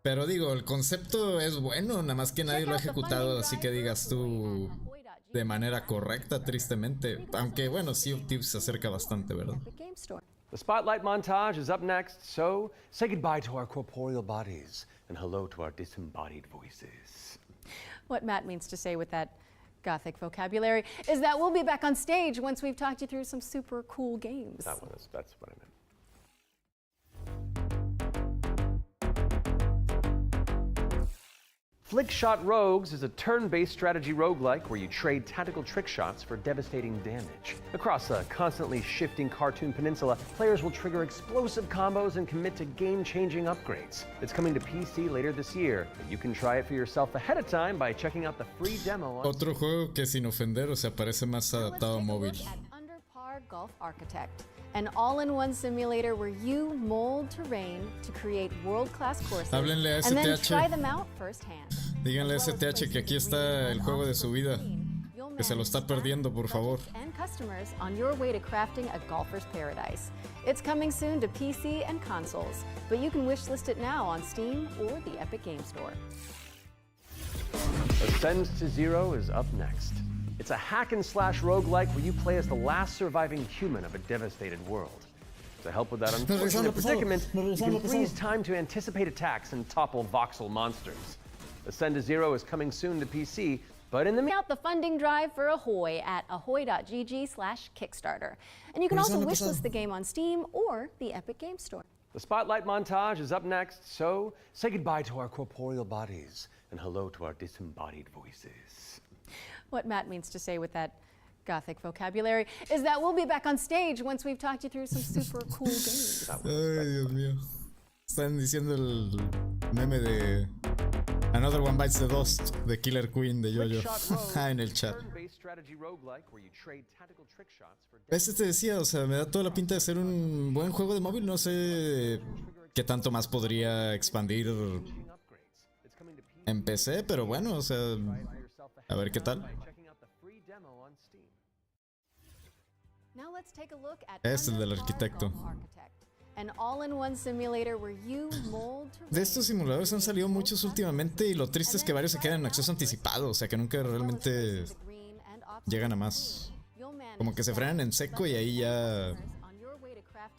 Pero digo, el concepto es bueno, nada más que nadie lo ha ejecutado, así que digas tú de manera correcta, tristemente. Aunque bueno, Sea of Thieves se acerca bastante, ¿verdad? The spotlight montage is up next, so say goodbye to our corporeal bodies and hello to our disembodied voices. What Matt means to say with that gothic vocabulary is that we'll be back on stage once we've talked you through some super cool games. That's what I meant. Flickshot Rogues is a turn-based strategy roguelike where you trade tactical trick shots for devastating damage. Across a constantly shifting cartoon peninsula, players will trigger explosive combos and commit to game-changing upgrades. It's coming to PC later this year, but you can try it for yourself ahead of time by checking out the free demo on... Otro juego que sin ofender, o sea, parece más adaptado a móvil. Golf Architect, an all-in-one simulator where you mold terrain to create world-class courses Háblenle a and then STH. try them out firsthand. Díganle a STH que aquí está el juego de su vida, que se lo está perdiendo, por favor. And customers on your way to crafting a golfer's paradise. It's coming soon to PC and consoles, but you can wishlist it now on Steam or the Epic Game Store. Ascend to Zero is up next. It's a hack-and-slash roguelike where you play as the last surviving human of a devastated world. To help with that unfortunate predicament, you can freeze time to anticipate attacks and topple voxel monsters. Ascend to Zero is coming soon to PC, but in the Out the funding drive for Ahoy at ahoy.gg/Kickstarter. And you can also wishlist the game on Steam or the Epic Game Store. The spotlight montage is up next, so say goodbye to our corporeal bodies and hello to our disembodied voices. What Matt means to say with that gothic vocabulary is that we'll be back on stage once we've talked you through some super cool games. Ay, Dios mío. Están diciendo el meme de Another One Bites the Dust de Killer Queen de Yoyo. En el chat. Este te decía, o sea, me da toda la pinta de ser un buen juego de móvil. No sé qué tanto más podría expandir en PC, pero bueno, o sea, a ver qué tal. Now let's take a look at Es el del arquitecto. an all-in-one simulator where you mold De estos simuladores han salido muchos últimamente y lo triste es que varios se quedan en acceso anticipado, o sea que nunca realmente llegan a más. Como que se frenan en seco y ahí ya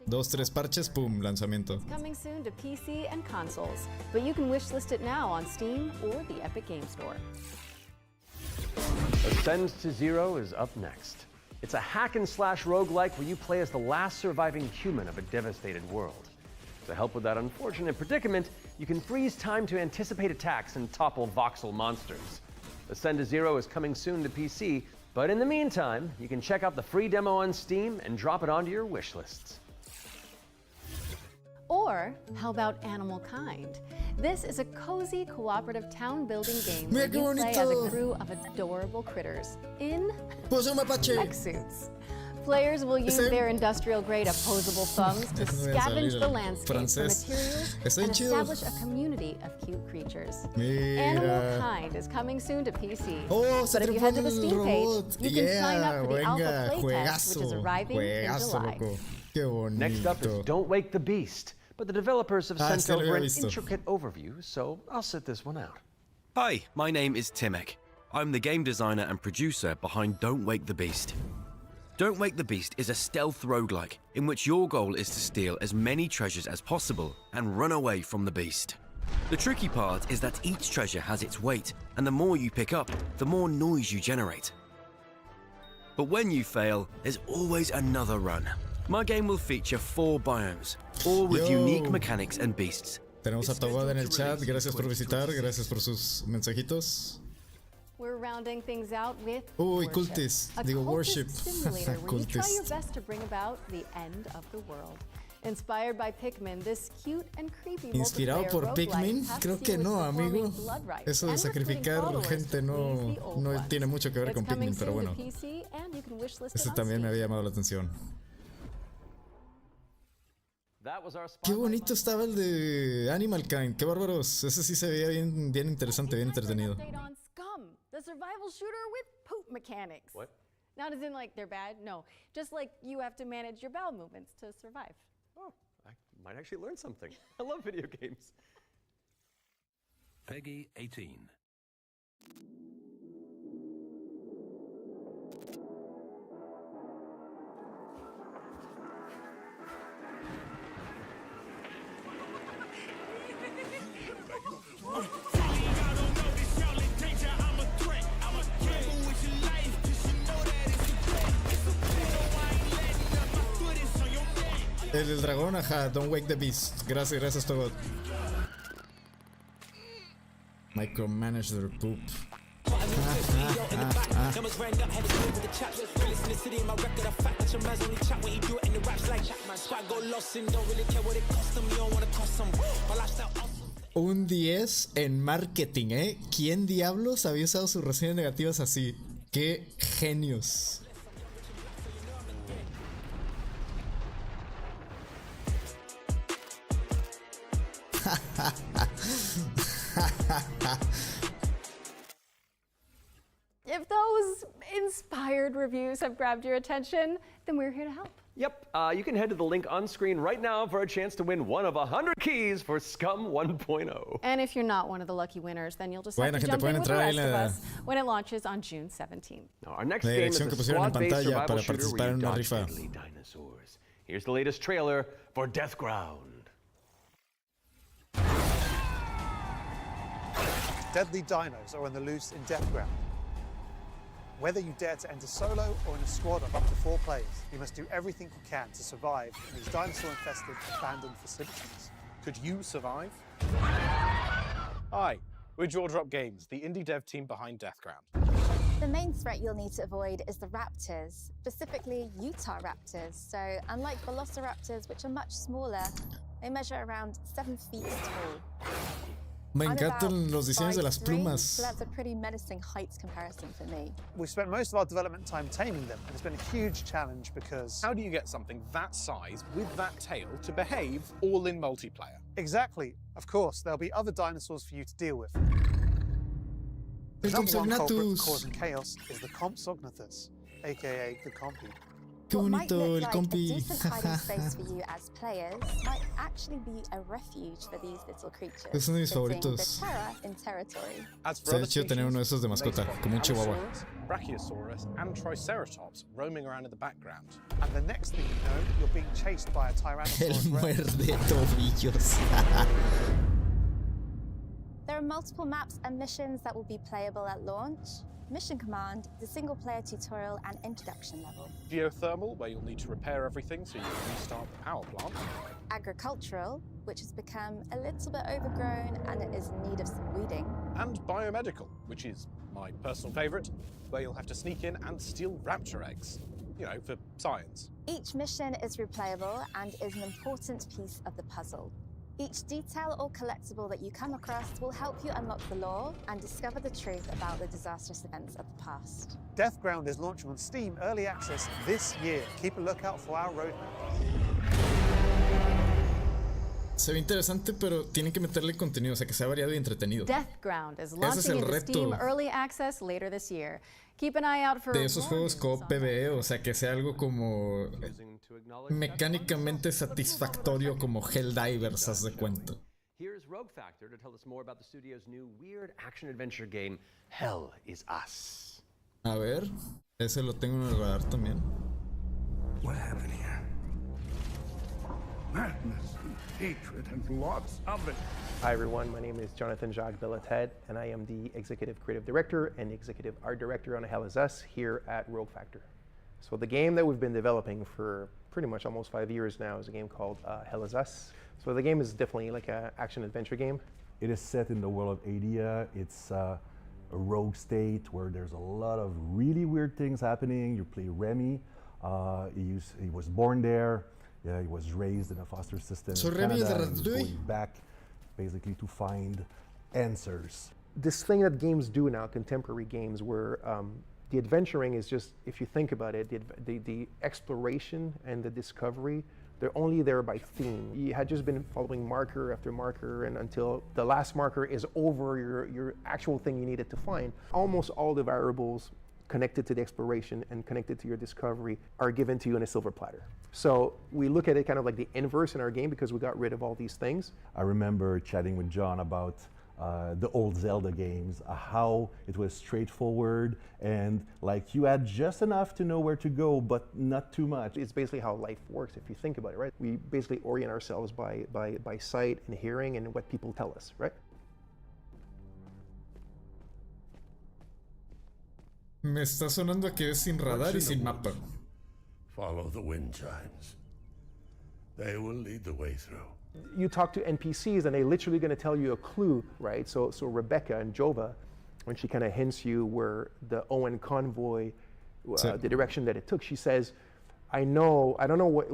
2, 3 parches, pum, lanzamiento. coming soon to PC and consoles, but you can wishlist it now on Steam or the Epic Game Store. Ascend to Zero is up next. It's a hack-and-slash roguelike where you play as the last surviving human of a devastated world. To help with that unfortunate predicament, you can freeze time to anticipate attacks and topple voxel monsters. Ascend to Zero is coming soon to PC, but in the meantime, you can check out the free demo on Steam and drop it onto your wish lists. Or how about Animal Kind? This is a cozy cooperative town building game where you play as a crew of adorable critters in mech suits. Players will use their industrial grade opposable thumbs to scavenge the landscape for materials and establish a community of cute creatures. Animal Kind is coming soon to PC. But if you head to the Steam page, you can sign up for the alpha playtest, which is arriving in July. Next up is Don't Wake the Beast, but the developers have sent over an intricate overview, so I'll sit this one out. Hi, my name is Timek. I'm the game designer and producer behind Don't Wake the Beast. Don't Wake the Beast is a stealth roguelike in which your goal is to steal as many treasures as possible and run away from the beast. The tricky part is that each treasure has its weight, and the more you pick up, the more noise you generate. But when you fail, there's always another run. My game will feature 4 biomes, all with unique mechanics and beasts. Tenemos a Tawada en el chat, gracias por visitar, gracias por sus mensajitos. We're rounding things out with Uy, Worship, cultist, a digo worship. cultist simulator where you try your Cultist. best to bring about the end of the world. Inspired by Pikmin, this cute and creepy Inspirado multiplayer por roguelike Pikmin, has creo to que do with no, amigo. performing blood rites Eso de and recruiting sacrificar followers gente to please the old no ones. tiene mucho que ver It's con coming Pikmin, pero soon bueno. to PC, and you can wishlist it Este on también me Steam. había llamado la atención. That was our Qué bonito estaba el de Animal Kind, qué bárbaros. Ese sí se veía bien, bien interesante, bien entretenido. Update on Scum, the survival shooter with poop mechanics. What? Not as in like they're bad, no. Just like you have to manage your bowel movements to survive. Oh, I might actually learn something. I love video games. Peggy 18. El dragón, ajá, Don't Wake the Beast. Gracias, gracias, Togot. Micromanager poop. Un 10 en marketing, ¿eh? ¿Quién diablos había usado sus reseñas negativas así? ¡Qué genios! If those inspired reviews have grabbed your attention, then we're here to help. Yep, you can head to the link on screen right now for a chance to win one of 100 keys for Scum 1.0. And if you're not one of the lucky winners, then you'll just Bueno, have to gente, jump in pueden with the entrar ahí rest of la- us when it launches on June 17th. Now, our next La game is dirección a que pusieron en squad-based pantalla survival para shooter participar where en you una dodge rifa. deadly dinosaurs. Here's the latest trailer for Death Ground. Deadly dinos are on the loose in Death Ground. Whether you dare to enter solo or in a squad of up to 4 players, you must do everything you can to survive in these dinosaur-infested, abandoned facilities. Could you survive? Hi, we're Jaw Drop Games, the indie dev team behind Deathground. The main threat you'll need to avoid is the raptors, specifically Utah raptors. So unlike velociraptors, which are much smaller, they measure around 7 feet tall. Me I'm encantan about los diseños de las 5'3", plumas. so that's a pretty menacing height comparison for me. We've spent most of our development time taming them, and it's been a huge challenge because... How do you get something that size with that tail to behave all in multiplayer? Exactly. Of course, there'll be other dinosaurs for you to deal with. The El number one culprit Compsognathus. causing chaos is the Compsognathus, aka the Compy. Qué What might bonito look el like compi. a decent hiding space for you as players might actually be a refuge for these little creatures. Es uno de mis putting favoritos. the terror in territory. As for Sería other chido tener uno de esos de mascota, species, como un chihuahua. Allosaurus, Brachiosaurus, and Triceratops roaming around in the background. And the next thing you know, you're being chased by a El Tyrannosaurus Rex. muerde tobillos. There are multiple maps and missions that will be playable at launch. Mission Command, the single-player tutorial and introduction level. Geothermal, where you'll need to repair everything so you can restart the power plant. Agricultural, which has become a little bit overgrown and it is in need of some weeding. And biomedical, which is my personal favourite, where you'll have to sneak in and steal raptor eggs. You know, for science. Each mission is replayable and is an important piece of the puzzle. Each detail or collectible that you come across will help you unlock the lore and discover the truth about the disastrous events of the past. Deathground is launching on Steam Early Access this year. Keep a lookout for our roadmap. Se ve interesante, pero tienen que meterle contenido, o sea, que sea variado y entretenido. Deathground is Ese es launching el into reto Steam Early Access later this year. Keep an eye out for De esos juegos co-op PvE, o sea, que sea algo como mecánicamente satisfactorio como Helldivers, haz de cuenta. Here's Rogue Factor to tell us more about the studio's new weird action-adventure game, Hell is Us. A ver, ese lo tengo en el radar también. What happened here? Madness and hatred and lots of it. Hi everyone, my name is Jonathan Jacques Belated, and I am the Executive Creative Director and Executive Art Director on Hell is Us here at Rogue Factor. So the game that we've been developing for pretty much almost 5 years now is a game called Hell is Us. So the game is definitely like an action-adventure game. It is set in the world of Adia. It's a rogue state where there's a lot of really weird things happening. You play Remy. He was born there. Yeah, he was raised in a foster system So in Remy Canada. is He's the going back basically to find answers. This thing that games do now, contemporary games, where the adventuring is just, if you think about it, the exploration and the discovery, they're only there by theme. You had just been following marker after marker and until the last marker is over your actual thing you needed to find. Almost all the variables connected to the exploration and connected to your discovery are given to you in a silver platter. So we look at it kind of like the inverse in our game because we got rid of all these things. I remember chatting with John about the old Zelda games, how it was straightforward and like you had just enough to know where to go, but not too much. It's basically how life works if you think about it, right? We basically orient ourselves by sight and hearing and what people tell us, right? Me está sonando que es sin radar y sin mapa. Follow the wind chimes. They will lead the way through. You talk to NPCs and they're literally going to tell you a clue, right? So Rebecca and Jova, when she kind of hints you where the Owen convoy, the direction that it took, she says, I don't know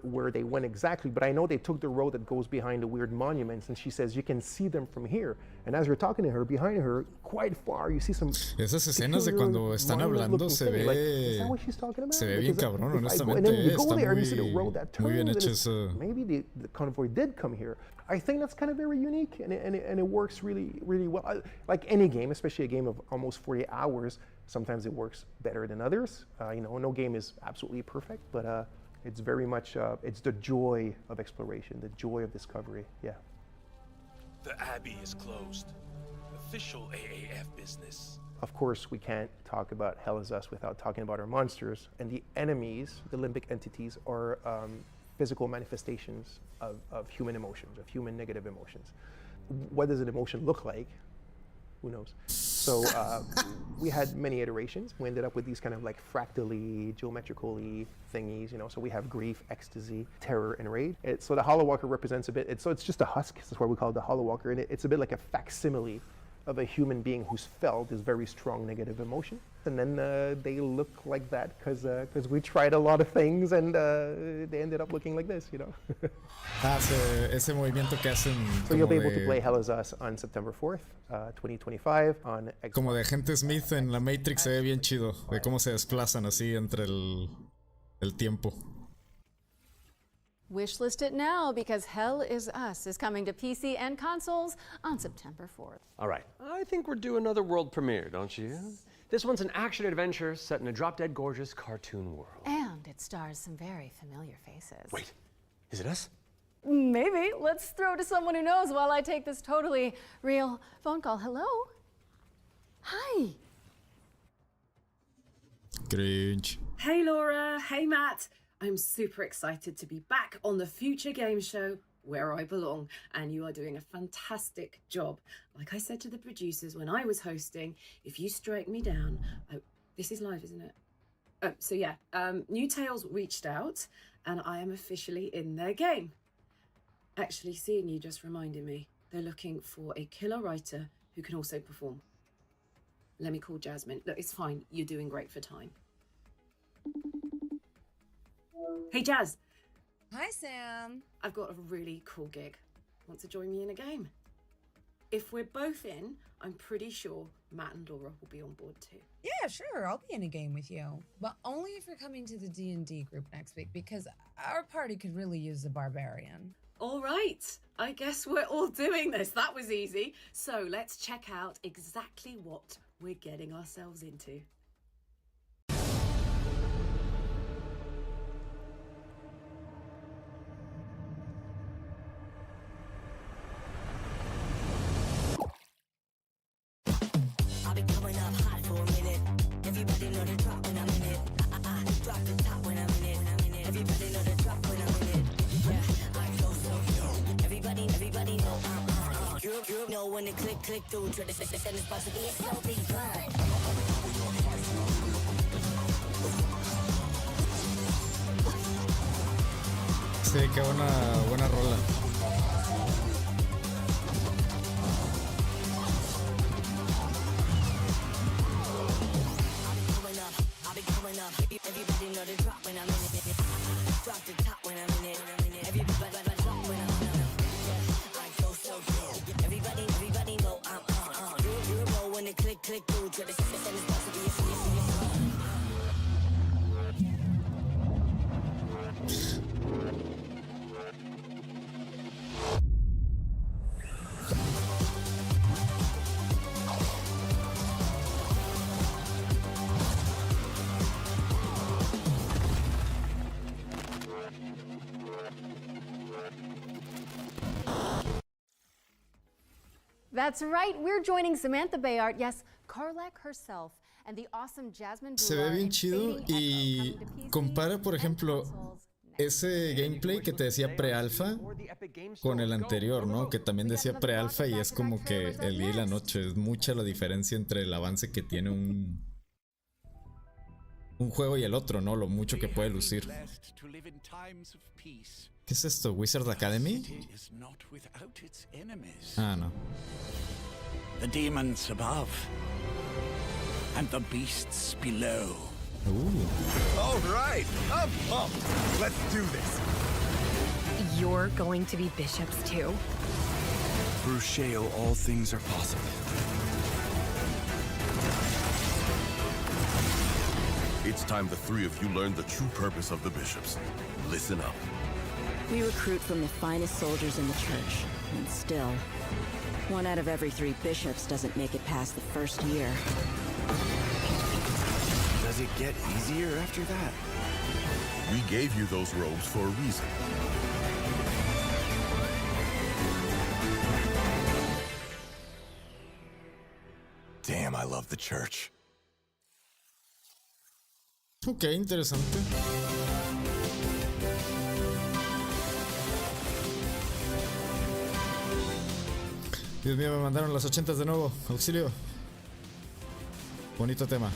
where they went exactly, but I know they took the road that goes behind the weird monuments. And she says, you can see them from here. And as you're talking to her, behind her, quite far, you see some... Esas escenas de cuando están hablando se ve... Like, is that what she's talking about? Se ve bien cabrón, honestamente. And then you go Está there and you see the road that muy bien turns. hecho eso. Maybe the convoy did come here. I think that's kind of very unique and it works really, really well. Like any game, especially a game of almost 40 hours, sometimes it works better than others. No game is absolutely perfect, but it's very much, it's the joy of exploration, the joy of discovery, yeah. The Abbey is closed. Official AAF business. Of course, we can't talk about Hell is Us without talking about our monsters. And the enemies, the limbic entities, are physical manifestations of human emotions, of human negative emotions. What does an emotion look like? Who knows? So we had many iterations. We ended up with these kind of like fractally, geometrically thingies, So we have grief, ecstasy, terror, and rage. So the Hollow Walker represents a bit, it's just a husk. That's why we call it the Hollow Walker. And it's a bit like a facsimile of a human being who's felt this very strong negative emotion. And then they look like that because we tried a lot of things and they ended up looking like this, Ese movimiento que hacen. So you'll be able to play Hell is Us on September 4th, 2025 on Xbox. Como de Agente Smith en la Matrix se ve bien chido, de cómo se desplazan así entre el tiempo. Wishlist it now because Hell is Us is coming to PC and consoles on September 4th. All right, I think we're due another world premiere, don't you? This one's an action-adventure set in a drop-dead gorgeous cartoon world. And And it stars some very familiar faces. Wait, is it us? Maybe. Let's throw to someone who knows while I take this totally real phone call. Hello? Hi. Cringe. Hey Laura, hey Matt. I'm super excited to be back on the Future Game Show where I belong, and you are doing a fantastic job. Like I said to the producers when I was hosting, if you strike me down, this is live, isn't it? Oh, so yeah, New Tales reached out and I am officially in their game. Actually, seeing you just reminded me, they're looking for a killer writer who can also perform. Let me call Jasmine. Look, it's fine, you're doing great for time. Hey Jazz. Hi Sam. I've got a really cool gig. Want to join me in a game? If we're both in, I'm pretty sure Matt and Laura will be on board too. Yeah, sure, I'll be in a game with you. But only if you're coming to the D&D group next week, because our party could really use a barbarian. All right, I guess we're all doing this. That was easy. So let's check out exactly what we're getting ourselves into. When it click through, try to set the sentence about to be so big fun. Sí, qué buena rola. Everybody know the drop when I'm in it. Drop the top when I'm in it. Everybody drop when I'm in it. I go so good. Everybody know I'm you know when it click through, try to set the sentence about to be That's right, we're joining Samantha Bayard, yes, Karlak herself, and the awesome Jasmine Se ve bien chido y compara, por ejemplo, ese gameplay que te decía pre-alfa con el anterior, ¿no? Que también decía pre-alfa y es como que el día y la noche. Es mucha la diferencia entre el avance que tiene un juego y el otro, ¿no? Lo mucho que puede lucir. ¿Qué es esto? ¿Wizard Academy? Ah, no. The demons above and the beasts below. All right, I'm pumped. Let's do this. You're going to be bishops too? Through Sheo, all things are possible. It's time the three of you learn the true purpose of the bishops. Listen up. We recruit from the finest soldiers in the church, and still, 1 out of every 3 bishops doesn't make it past the first year. Does it get easier after that? We gave you those robes for a reason. Damn, I love the church. Ok, interesante. Dios mío, me mandaron las 80s de nuevo. Auxilio. Bonito tema.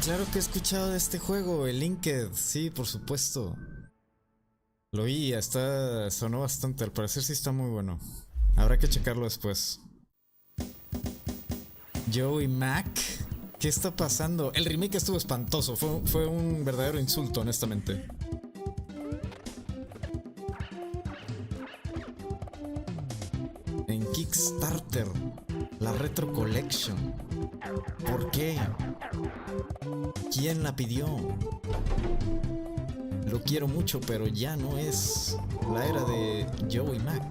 claro que he escuchado de este juego, el Linked. Sí, por supuesto. Lo oí, sonó bastante. Al parecer sí está muy bueno. Habrá que checarlo después. Joe y Mac. ¿Qué está pasando? El remake estuvo espantoso. Fue un verdadero insulto, honestamente. En Kickstarter, la Retro Collection. ¿Por qué? ¿Quién la pidió? Lo quiero mucho, pero ya no es la era de Joe y Mac.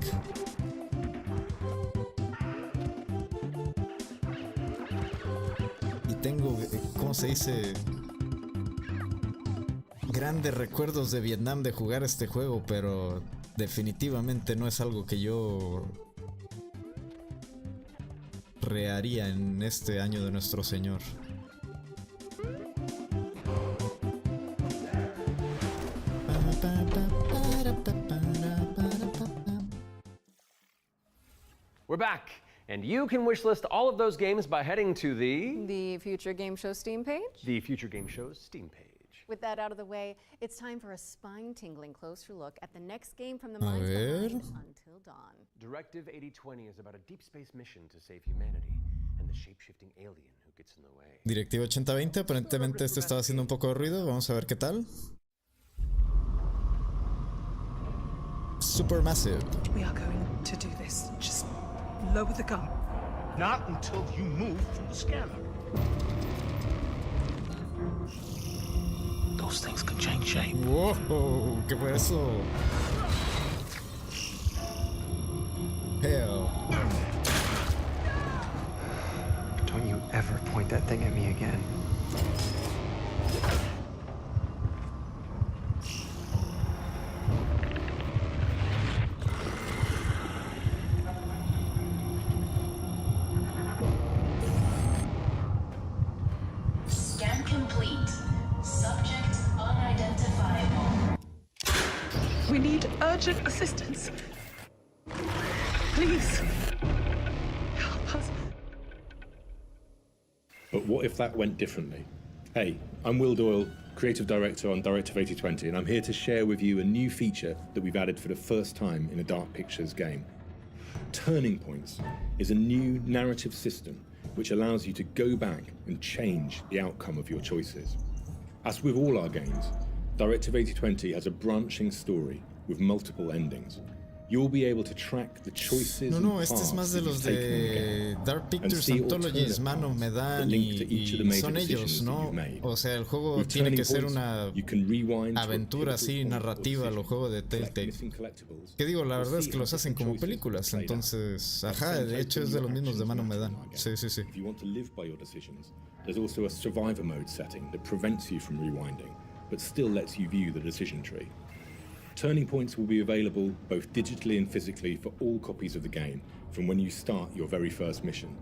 Y tengo, ¿cómo se dice? Grandes recuerdos de Vietnam de jugar este juego, pero definitivamente no es algo que yo reharía en este año de nuestro Señor. We're back, and you can wishlist all of those games by heading to the Future Game Show Steam page. The Future Game Show's Steam page. With that out of the way, it's time for a spine-tingling closer look at the next game from the minds behind Until Dawn. Directive 8020 is about a deep space mission to save humanity and the shape-shifting alien who gets in the way. Directiva 8020, aparentemente este estaba haciendo un poco de ruido, vamos a ver qué tal. Supermassive. We are going to do this. Just lower the gun. Not until you move from the scanner. Those things can change shape. Wow, ¿qué fue eso? Hell. Don't you ever point that thing at me again. Scan complete. Subject unidentifiable. We need urgent assistance. Please. Help us. But what if that went differently? Hey, I'm Will Doyle, Creative Director on Directive 8020, and I'm here to share with you a new feature that we've added for the first time in a Dark Pictures game. Turning Points is a new narrative system which allows you to go back and change the outcome of your choices. As with all our games, Directive 8020 has a branching story with multiple endings. You'll be able to track the choices No, este es más de los de Dark Pictures Anthologies, mano, me dan y son ellos, ¿no? O sea, el juego tiene que ser una aventura así, narrativa, los juegos de Telltale. Que digo, la verdad es que los hacen como películas, entonces, ajá, de hecho es de los mismos de Mano me dan. Sí. If you want to live by your decisions, there's also a survivor mode setting that prevents you from rewinding, but still lets you view the decision tree. Turning Points will be available both digitally and physically for all copies of the game from when you start your very first mission.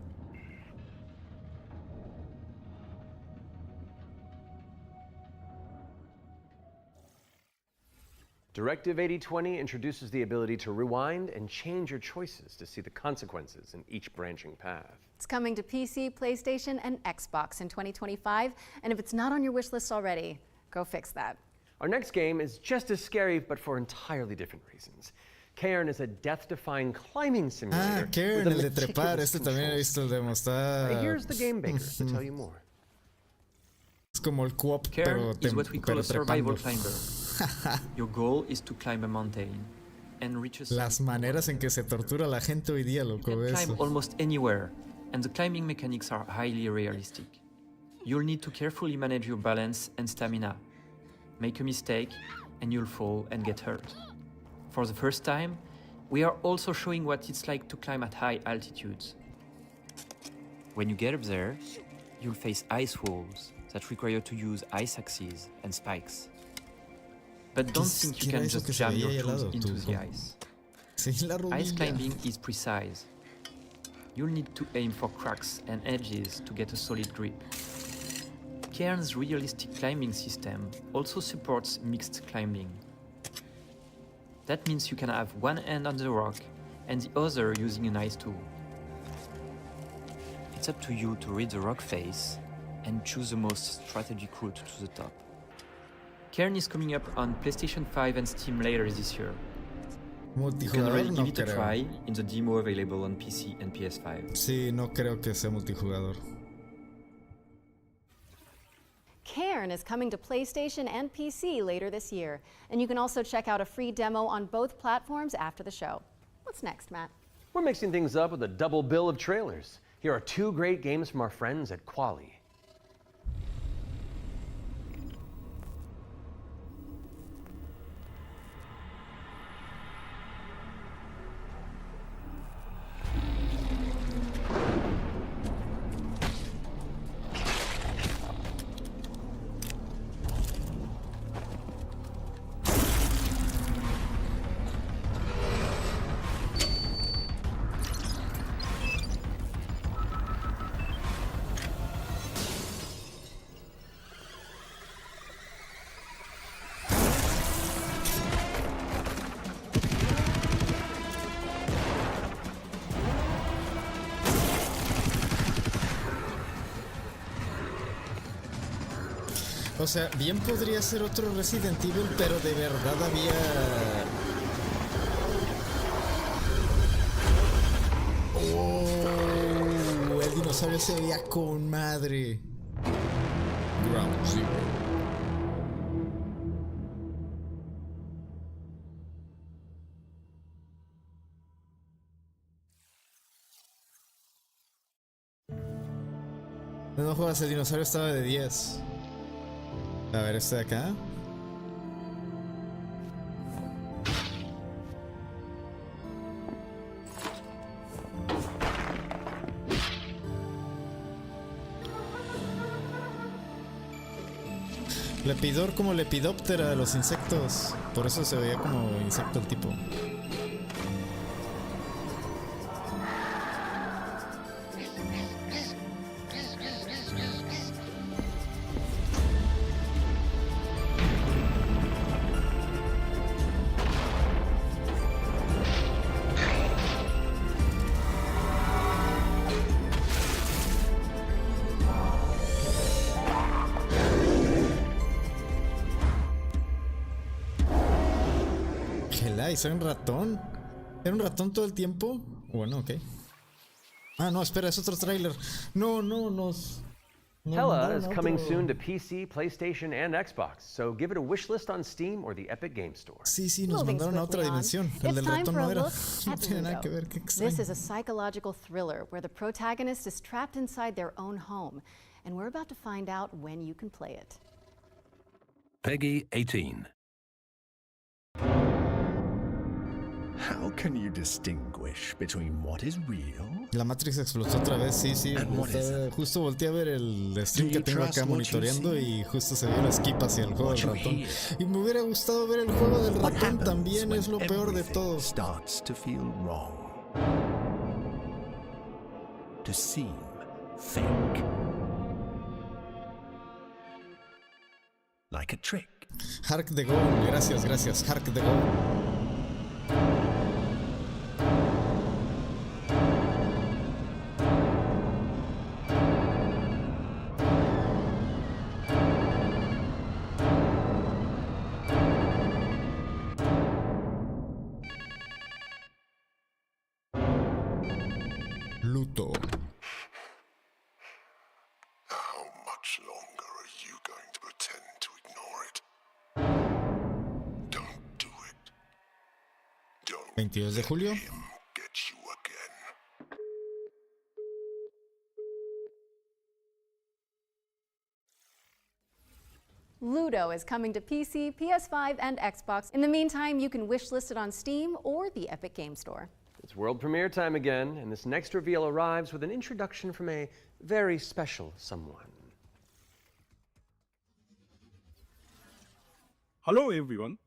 Directive 8020 introduces the ability to rewind and change your choices to see the consequences in each branching path. It's coming to PC, PlayStation, and Xbox in 2025, and if it's not on your wish list already, go fix that. Our next game is just as scary, but for entirely different reasons. Cairn is a death-defying climbing simulator. Cairn, el de trepar, este también he visto el demo, está... Here's the game maker to tell you more. Es como el co-op, pero Cairn is what we call a survival climber. Your goal is to climb a mountain and reach a... Las maneras en que se tortura la gente hoy día, loco, you can climb almost anywhere, and the climbing mechanics are highly realistic. You'll need to carefully manage your balance and stamina. Make a mistake, and you'll fall and get hurt. For the first time, we are also showing what it's like to climb at high altitudes. When you get up there, you'll face ice walls that require you to use ice axes and spikes. But don't think you can just jam your tools into the ice. Ice climbing is precise. You'll need to aim for cracks and edges to get a solid grip. Cairn's realistic climbing system also supports mixed climbing. That means you can have one hand on the rock and the other using an ice tool. It's up to you to read the rock face and choose the most strategic route to the top. Cairn is coming up on PlayStation 5 and Steam later this year. You can already Multijugador give no it a creo. try in the demo available on PC and PS5. Sí, no creo que sea multijugador. Cairn is coming to PlayStation and PC later this year, and you can also check out a free demo on both platforms after the show. What's next, Matt? We're mixing things up with a double bill of trailers. Here are two great games from our friends at Quali. O sea, bien podría ser otro Resident Evil, pero de verdad había... Oh, el dinosaurio se veía con madre. Ground Zero. No juegas, el dinosaurio estaba de 10. A ver, este de acá. Lepidor como lepidóptera de los insectos. Por eso se veía como insecto el tipo. ¿Era un ratón? ¿Era un ratón todo el tiempo? Bueno, ok. Ah, no, espera, es otro tráiler. No. Hella is coming soon to PC, PlayStation, and Xbox, so give it a wish list on Steam or the Epic Game Store. Sí, nos mandaron a otra dimensión. El del ratón no era. No tiene nada que ver, qué extraño. This is a psychological thriller where the protagonist is trapped inside their own home, and we're about to find out when you can play it. Peggy 18. How can you distinguish between what is real? La Matrix explotó otra vez, sí. Justo volteé a ver el stream que tengo acá monitoreando y justo se vio el skip hacia el juego del ratón. Y me hubiera gustado ver el juego del ratón también, es lo peor de todo. Starts to feel wrong. To seem fake. Like a trick. Hark the Goal, gracias. Hark the Goal. Luto. How much longer are you going to pretend to ignore it? Don't do it. Don't 22 de julio. let him get you again. Ludo is coming to PC, PS5, and Xbox. In the meantime, you can wishlist it on Steam or the Epic Game Store. It's world premiere time again, and this next reveal arrives with an introduction from a very special someone. Hello everyone.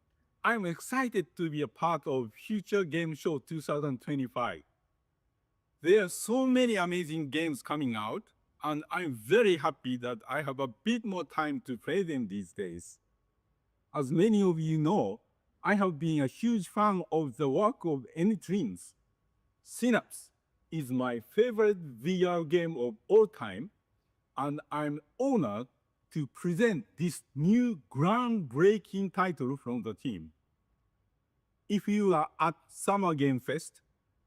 I'm excited to be a part of Future Game Show 2025. There are so many amazing games coming out, and I'm very happy that I have a bit more time to play them these days. As many of you know, I have been a huge fan of the work of N-Twins. Synapse is my favorite VR game of all time, and I'm honored to present this new groundbreaking title from the team. If you are at Summer Game Fest,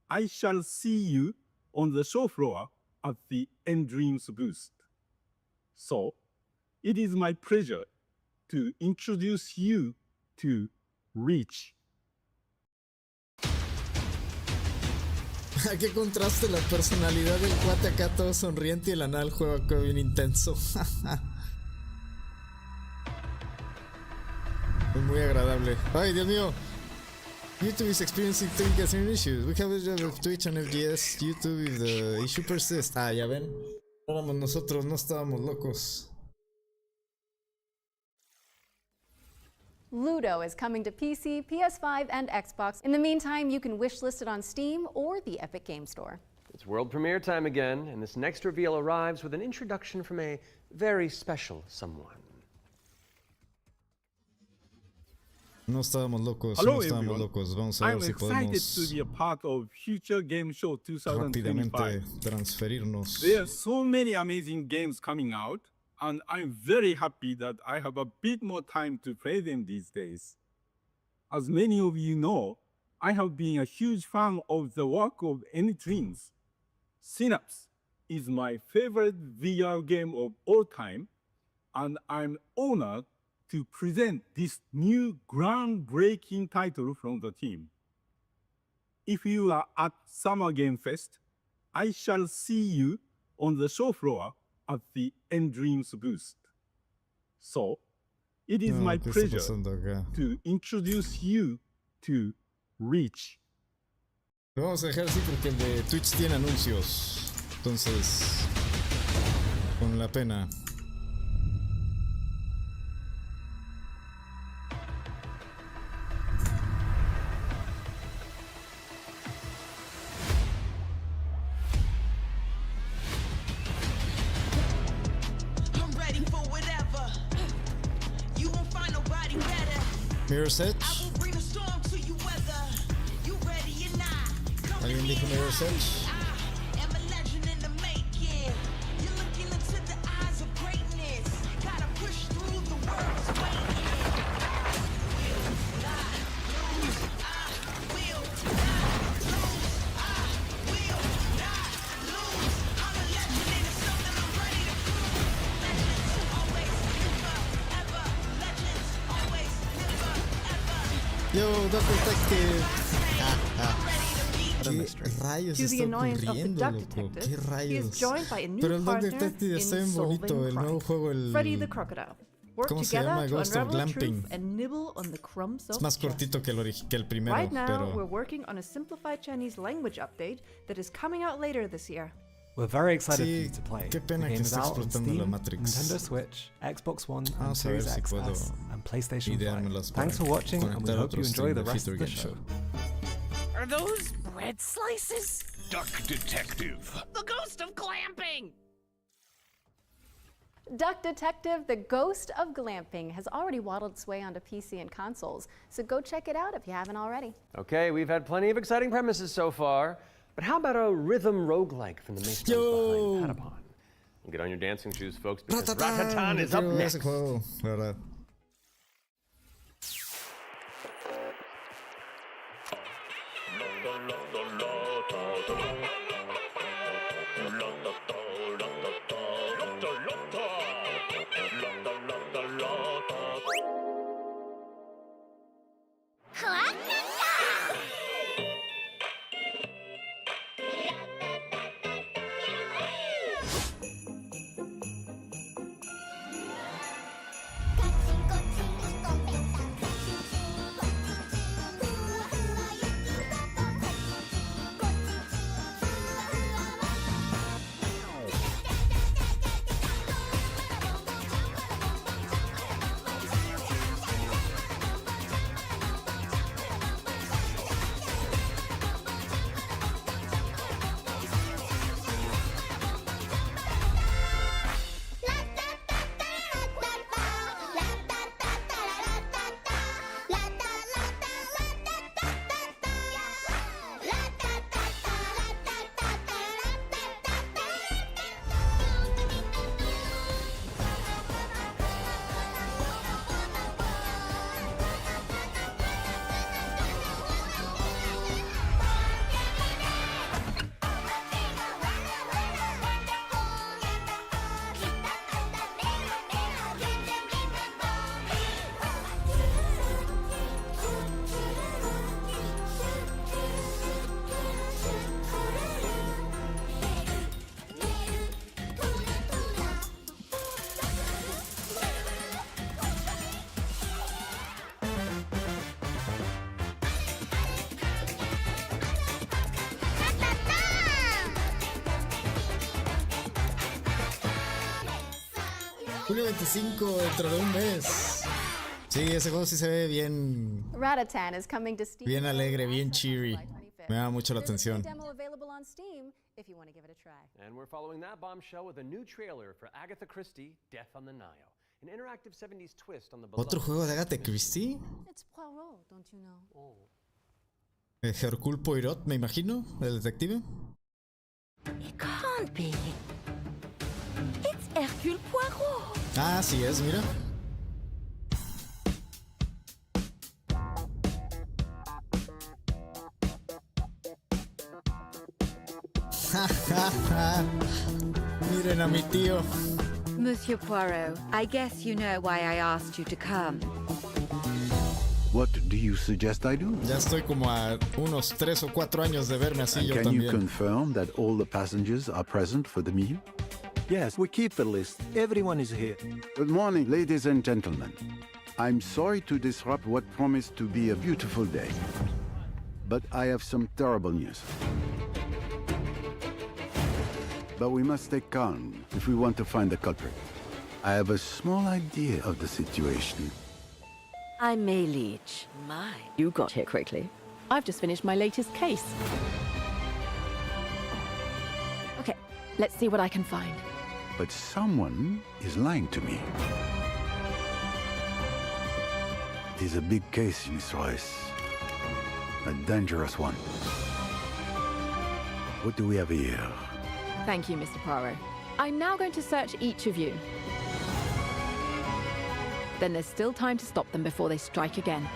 I shall see you on the show floor at the Dreams booth. So, it is my pleasure to introduce you to Reach. Qué contraste la personalidad del cuate acá todo sonriente y el anal juego acá bien intenso. Es muy agradable. Ay, Dios mío. YouTube is experiencing technical issues. We have a of Twitch and FGS. YouTube if the issue persists. Ah, ya ven. Éramos nosotros, no estábamos locos. Ludo is coming to PC, PS5, and Xbox. In the meantime, you can wishlist it on Steam or the Epic Game Store. It's world premiere time again, and this next reveal arrives with an introduction from a very special someone. No estábamos locos, Hello, no estábamos everyone. locos. Vamos a ver I'm si excited podemos to be a part of Future Game Show 2025. rápidamente transferirnos. There are so many amazing games coming out, and I'm very happy that I have a bit more time to play them these days. As many of you know, I have been a huge fan of the work of Dreams. Synapse is my favorite VR game of all time, and I'm honored to present this new groundbreaking title from the team. If you are at Summer Game Fest, I shall see you on the show floor at the Dreams booth. So, it is my pleasure to introduce you to Reach. Lo vamos a dejar así porque el de Twitch tiene anuncios. Entonces, con la pena. Mirror's Edge. ¿Alguien dijo Mirror's Edge? Yo, Duck Detective. ¿Qué rayos está ocurriendo, loco? ¿Qué rayos? Pero el Duck Detective está bien bonito, el nuevo juego, el... ¿Cómo se llama? Ghost of Glamping. Es más cortito que el primero, Right now, pero... we're working on a simplified Chinese language update that is coming out later this year. We're very excited Sí, for you to play. qué pena The que game is esté out on explotando la Steam, Matrix. Nintendo Switch, Xbox One, and Vamos a ver Series si puedo XS, and PlayStation 5. ideármelas para Thanks for watching, and we conectar hope you otro enjoy stream the de rest Future of the Game show. Show. Are those bread slices? Duck Detective. The ghost of glamping! Duck Detective, the Ghost of Glamping, has already waddled its way onto PC and consoles, so go check it out if you haven't already. Okay, we've had plenty of exciting premises so far, but how about a rhythm roguelike from the masons behind Patapon? Get on your dancing shoes, folks, because Ratatan is up next. Juego, la verdad. Julio 25, dentro de un mes. Sí, ese juego sí se ve bien, Ratatan is coming to Steam. bien alegre, bien cheery. Me llama mucho la There's a free atención. demo available on Steam if you want to give it a try. And we're following that bombshell with a new trailer for Agatha Christie, Death on the Nile. An interactive 70s twist on the ¿Otro juego de Agatha Christie? It's Poirot, don't you know? Hercule Poirot, me imagino, el detective. It can't be. It's Hercule Poirot. Ah, sí es, mira. Miren a mi tío. Monsieur Poirot, I guess you know why I asked you to come. What do you suggest I do? Ya estoy como a unos 3 o 4 años de verme así yo Can you también. confirm that all the passengers are present for the meal? Yes, we keep the list. Everyone is here. Good morning, ladies and gentlemen. I'm sorry to disrupt what promised to be a beautiful day, but I have some terrible news. But we must stay calm if we want to find the culprit. I have a small idea of the situation. I'm May Leach. My, you got here quickly. I've just finished my latest case. Okay, let's see what I can find. But someone is lying to me. It is a big case, Miss Royce. A dangerous one. What do we have here? Thank you, Mr. Poirot. I'm now going to search each of you. Then there's still time to stop them before they strike again.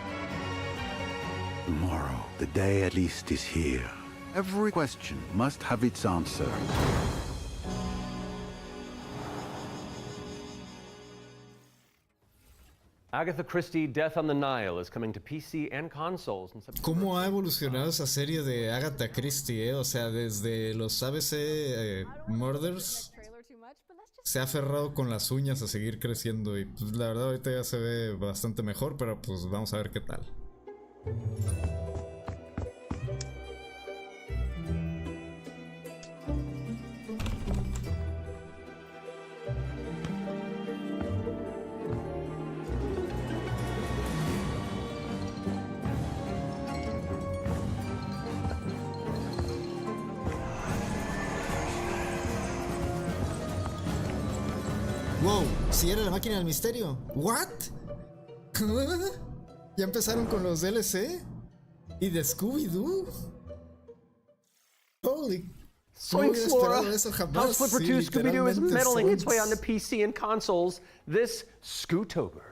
Tomorrow, the day at least is here. Every question must have its answer. Agatha Christie, Death on the Nile is coming to PC and consoles in September. ¿Cómo ha evolucionado esa serie de Agatha Christie, O sea, desde los ABC Murders se ha aferrado con las uñas a seguir creciendo y pues la verdad ahorita ya se ve bastante mejor, pero pues vamos a ver qué tal. Wow, si era la máquina del misterio. What? ¿Ya empezaron con los DLC? ¿Y de Scooby-Doo? Holy. No hubiera esperado eso jamás. House Flipper 2 Scooby-Doo is meddling its way onto PC and consoles this Scootober.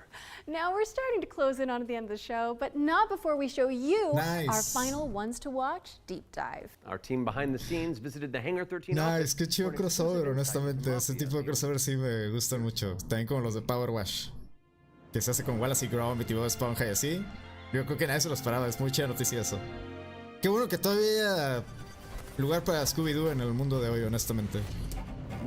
Now we're starting to close in on the end of the show, but not before we show you our final ones to watch deep dive. Our team behind the scenes visited the Hangar 13 Nice, qué chido crossover, honestamente. Ese tipo de crossover sí me gustan mucho. También como los de Power Wash, que se hace con Wallace y Gromit y Bob Esponja y así. Yo creo que nadie se lo esperaba, es muy chida noticia eso. Qué bueno que todavía hay lugar para Scooby-Doo en el mundo de hoy, honestamente.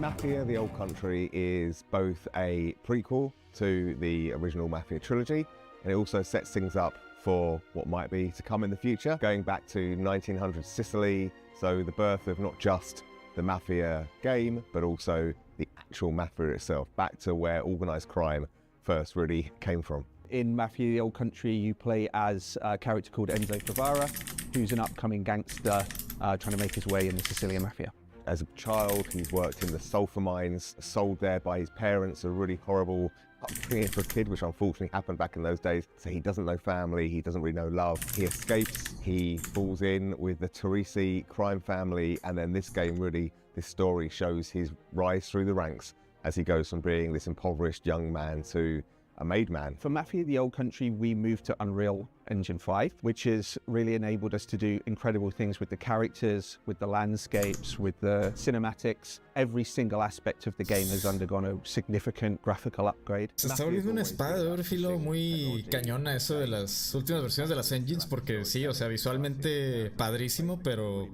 Mafia: The Old Country is both a prequel to the original Mafia trilogy, and it also sets things up for what might be to come in the future, going back to 1900 Sicily, so the birth of not just the Mafia game, but also the actual Mafia itself, back to where organised crime first really came from. In Mafia: The Old Country, you play as a character called Enzo Favara, who's an upcoming gangster trying to make his way in the Sicilian Mafia. As a child, he's worked in the sulfur mines, sold there by his parents, a really horrible upbringing for a kid, which unfortunately happened back in those days. So he doesn't know family, he doesn't really know love. He escapes, he falls in with the Teresi crime family, and then this game really, this story shows his rise through the ranks as he goes from being this impoverished young man to a made man. For Mafia: The Old Country, we moved to Unreal Engine 5, which has really enabled us to do incredible things with the characters, with the landscapes, with the cinematics. Every single aspect of the game has undergone a significant graphical upgrade. Se está volviendo una espada de doble filo muy cañona eso de las últimas versiones de las engines, porque sí, o sea, visualmente padrísimo, pero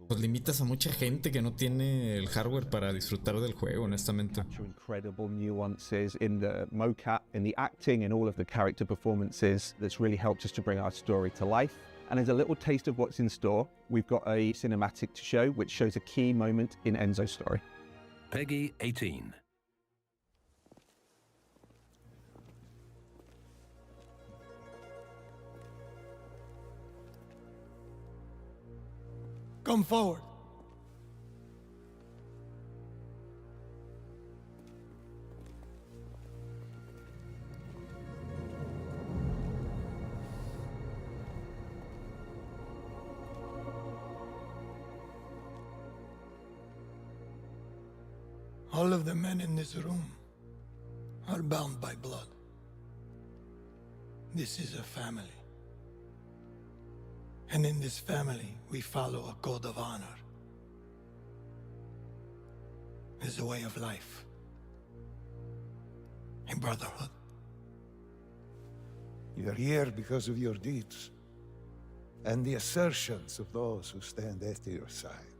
pues limitas a mucha gente que no tiene el hardware para disfrutar del juego, honestamente. Incredible nuances in the mocap, in the acting, in all of the character performances that's really helped us to bring our story to life. And as a little taste of what's in store, we've got a cinematic to show which shows a key moment in Enzo's story. Peggy 18. Come forward. All of the men in this room are bound by blood. This is a family. And in this family, we follow a code of honor. It's a way of life. A brotherhood. You're here because of your deeds and the assertions of those who stand at your side.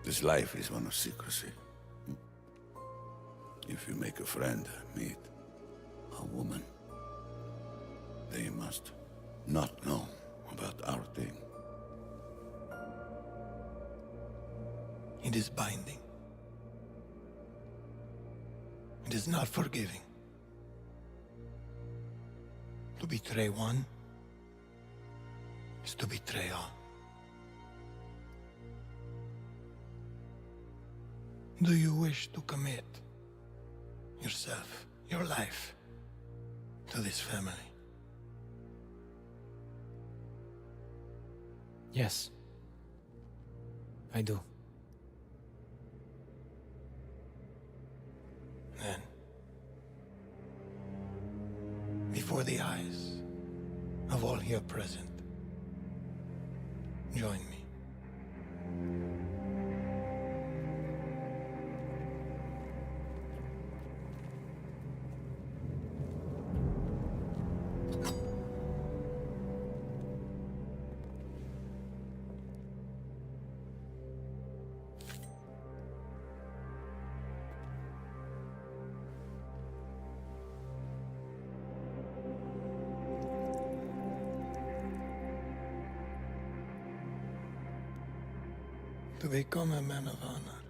This life is one of secrecy. If you make a friend, meet a woman, they must not know about our thing. It is binding. It is not forgiving. To betray one is to betray all. Do you wish to commit yourself, your life, to this family? Yes, I do. Then, before the eyes of all here present, join me. To become a man of honor,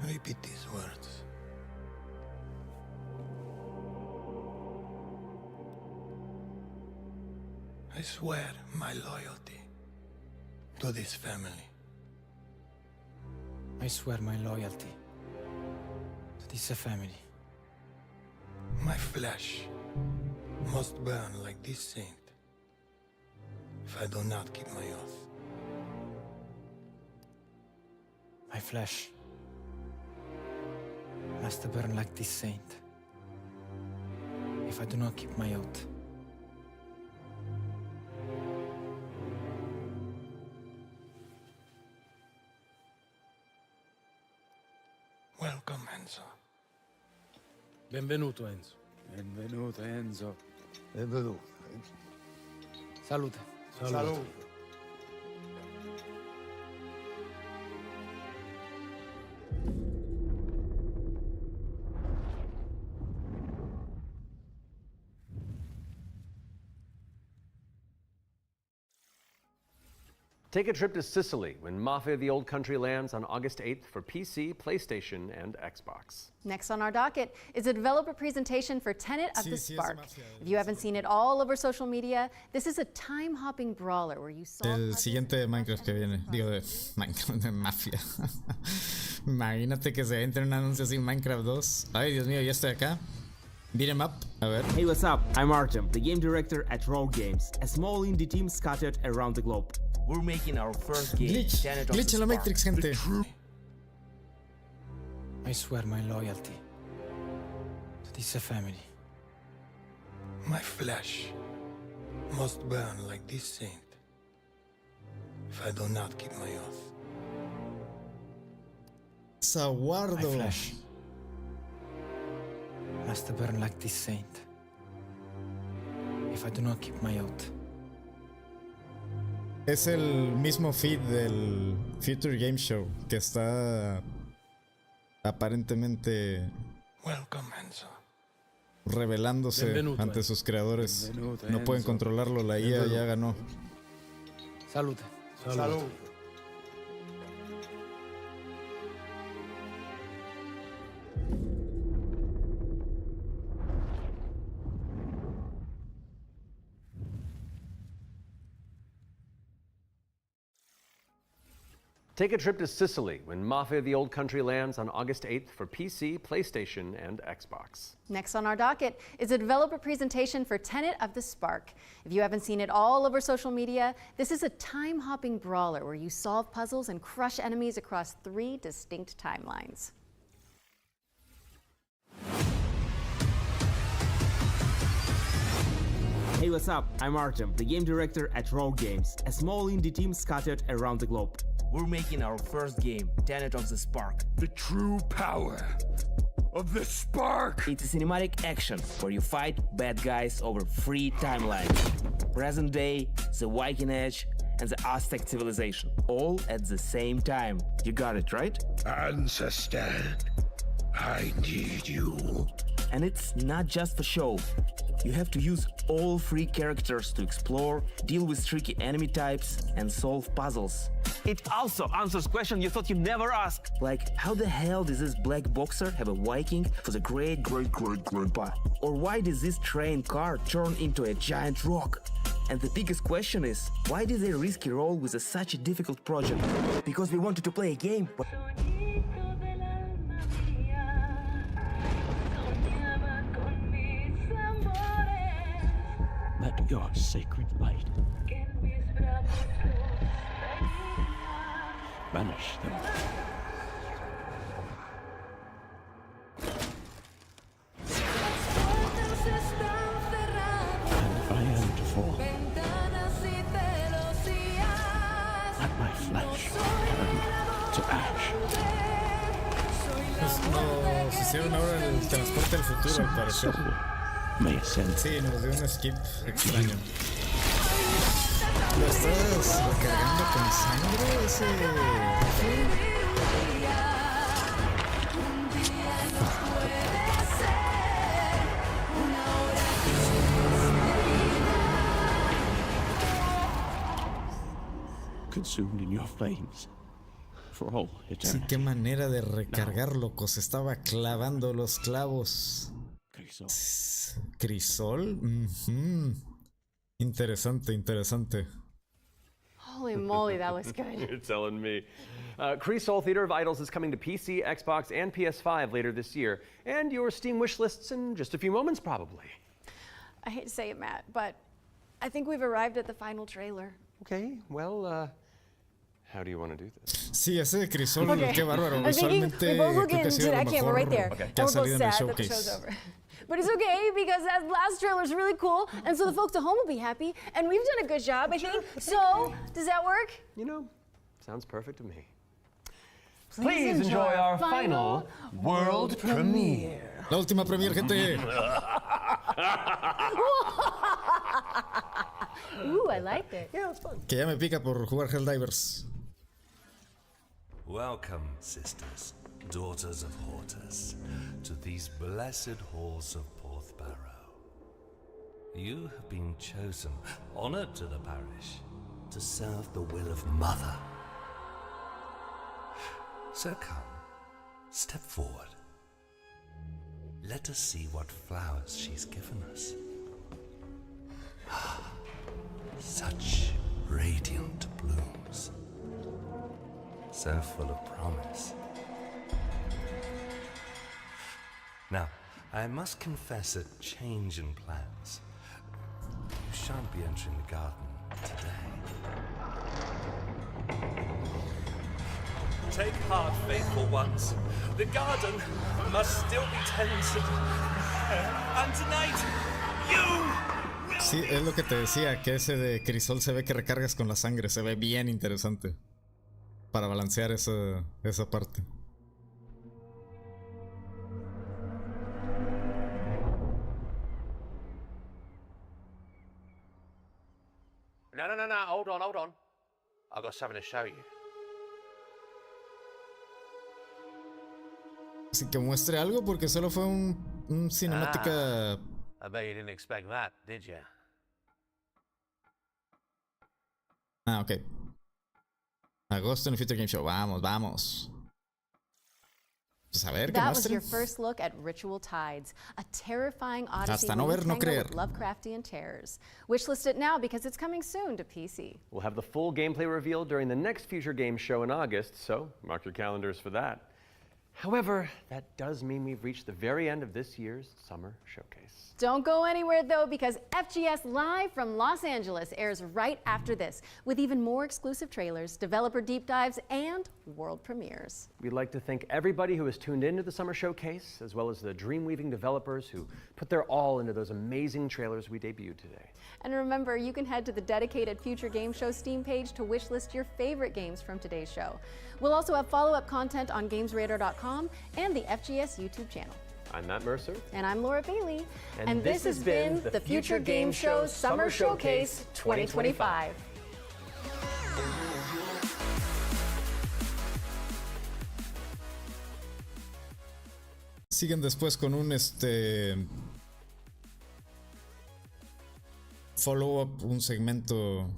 repeat these words. I swear my loyalty to this family. I swear my loyalty to this family. My flesh must burn like this saint if I do not keep my oath. My flesh must burn like this saint if I do not keep my oath. Welcome, Enzo. Benvenuto, Enzo. Benvenuto, Enzo. Benvenuto. Salute. Salute. Take a trip to Sicily when Mafia: The Old Country lands on August 8th for PC, PlayStation, and Xbox. Next on our docket is a developer presentation for Tenet of the Spark. If you haven't seen it all over social media, this is a time-hopping brawler where you solve El siguiente de Minecraft que viene, digo de Minecraft, de Mafia. Imagínate que se entre un anuncio así Minecraft 2. Ay, Dios mío, ya estoy acá. Beat 'em up, a ver. Hey, what's up? I'm Artem, the game director at Rogue Games, a small indie team scattered around the globe. We're making our first game, Tenet of the Glitch en la Spark. Matrix, gente. I swear my loyalty to this family. My flesh must burn like this saint if I do not keep my oath. Saguardo. My flesh must burn like this saint if I do not keep my oath. Es el mismo feed del Future Game Show que está aparentemente revelándose Benvenuto, ante sus creadores. Benvenuto, No pueden Enzo. controlarlo, la IA ya ganó. Salute. Salud. Take a trip to Sicily when Mafia of the Old Country lands on August 8th for PC, PlayStation, and Xbox. Next on our docket is a developer presentation for Tenet of the Spark. If you haven't seen it all over social media, this is a time-hopping brawler where you solve puzzles and crush enemies across 3 distinct timelines. Hey, what's up? I'm Artem, the game director at Rogue Games, a small indie team scattered around the globe. We're making our first game, Tenet of the Spark. The true power of the spark! It's a cinematic action where you fight bad guys over 3 timelines. Present day, the Viking Age, and the Aztec civilization, all at the same time. You got it, right? Ancestor, I need you. And it's not just for show. You have to use all 3 characters to explore, deal with tricky enemy types, and solve puzzles. It also answers questions you thought you'd never ask. Like, how the hell does this black boxer have a Viking for the great-great-great-grandpa? Or why does this train car turn into a giant rock? And the biggest question is, why did they risky roll with such a difficult project? Because we wanted to play a game. Let your sacred light banish them. And if I am to fall, let my flesh turn to ash. Pues nos hicieron ahora el transporte al futuro, al parecer. Sí, nos dio un skip extraño. ¿Lo estás recargando con sangre ese rifle? Consumed in your flames for all eternity. Sí, qué manera de recargar, loco. Se estaba clavando los clavos. Crisol. Interesante, interesante. Holy moly, that was good. You're telling me. Crisol Theater of Idols is coming to PC, Xbox, and PS5 later this year, and your Steam wish lists in just a few moments, probably. I hate to say it, Matt, but I think we've arrived at the final trailer. Okay, well, how do you want to do this? Sí, ese de Crisol, Okay. qué bárbaro. I'm thinking Visualmente, we both look creo que ha sido into lo that camera right there. mejor And que ha we're both salido en el sad that the show's showcase. over. But it's okay because that last trailer is really cool, and so the folks at home will be happy, and we've done a good job, I think. So, does that work? You know, sounds perfect to me. Please enjoy our final world premiere. La última premiere, gente. Ooh, I liked it. Yeah, it's fun. Que ya me pica por jugar Helldivers. Welcome, sisters, daughters of Hortus, to these blessed halls of Porthbarrow. You have been chosen, honored to the parish, to serve the will of Mother. So come, step forward. Let us see what flowers she's given us. Such radiant blooms, so full of promise. Now, I must confess a change in plans. You shan't be entering the garden today. Take heart, faithful ones. The garden must still be tended. And tonight, you... Sí, es lo que te decía, que ese de Crisol se ve que recargas con la sangre, se ve bien interesante. Para balancear esa parte. No, hold on. I've got something to show you. Así que muestre algo porque solo fue un cinemática. I bet you didn't expect that, did you? Ah, ok. Agosto en el Future Game Show. Vamos. Pues a ver, que That was muestren. your first look at Ritual Tides, a terrifying odyssey Hasta no ver, no tangled creer. with Lovecraftian terrors. Wishlist it now because it's coming soon to PC. We'll have the full gameplay revealed during the next Future Game show in August, so mark your calendars for that. However, that does mean we've reached the very end of this year's Summer Showcase. Don't go anywhere though, because FGS Live from Los Angeles airs right after this, with even more exclusive trailers, developer deep dives, and world premieres. We'd like to thank everybody who has tuned into the Summer Showcase, as well as the dream-weaving developers who put their all into those amazing trailers we debuted today. And remember, you can head to the dedicated Future Game Show Steam page to wishlist your favorite games from today's show. We'll also have follow-up content on GamesRadar.com and the FGS YouTube channel. I'm Matt Mercer. And I'm Laura Bailey. And this has been the Future Game Show Summer Showcase 2025. Siguen después con un follow-up, un segmento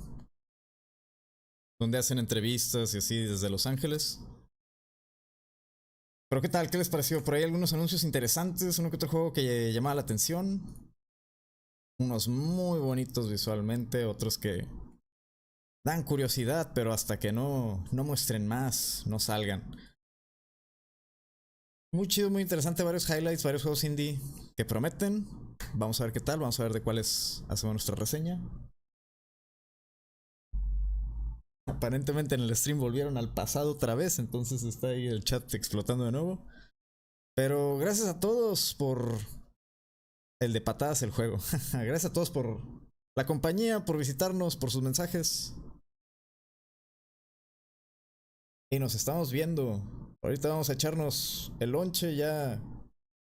donde hacen entrevistas y así desde Los Ángeles. Pero ¿qué tal? ¿Qué les pareció? Por ahí algunos anuncios interesantes, uno que otro juego que llamaba la atención. Unos muy bonitos visualmente, otros que dan curiosidad, pero hasta que no muestren más, no salgan. Muy chido, muy interesante, varios highlights, varios juegos indie que prometen. Vamos a ver qué tal, vamos a ver de cuáles hacemos nuestra reseña. Aparentemente en el stream volvieron al pasado otra vez, entonces está ahí el chat explotando de nuevo. Pero gracias a todos por el de patadas el juego. Gracias a todos por la compañía, por visitarnos, por sus mensajes. Y nos estamos viendo. Ahorita vamos a echarnos el lonche ya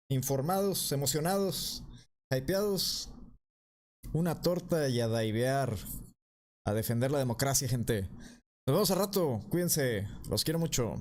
informados, emocionados, hypeados. Una torta y a daivear. A defender la democracia, gente. Nos vemos al rato. Cuídense. Los quiero mucho.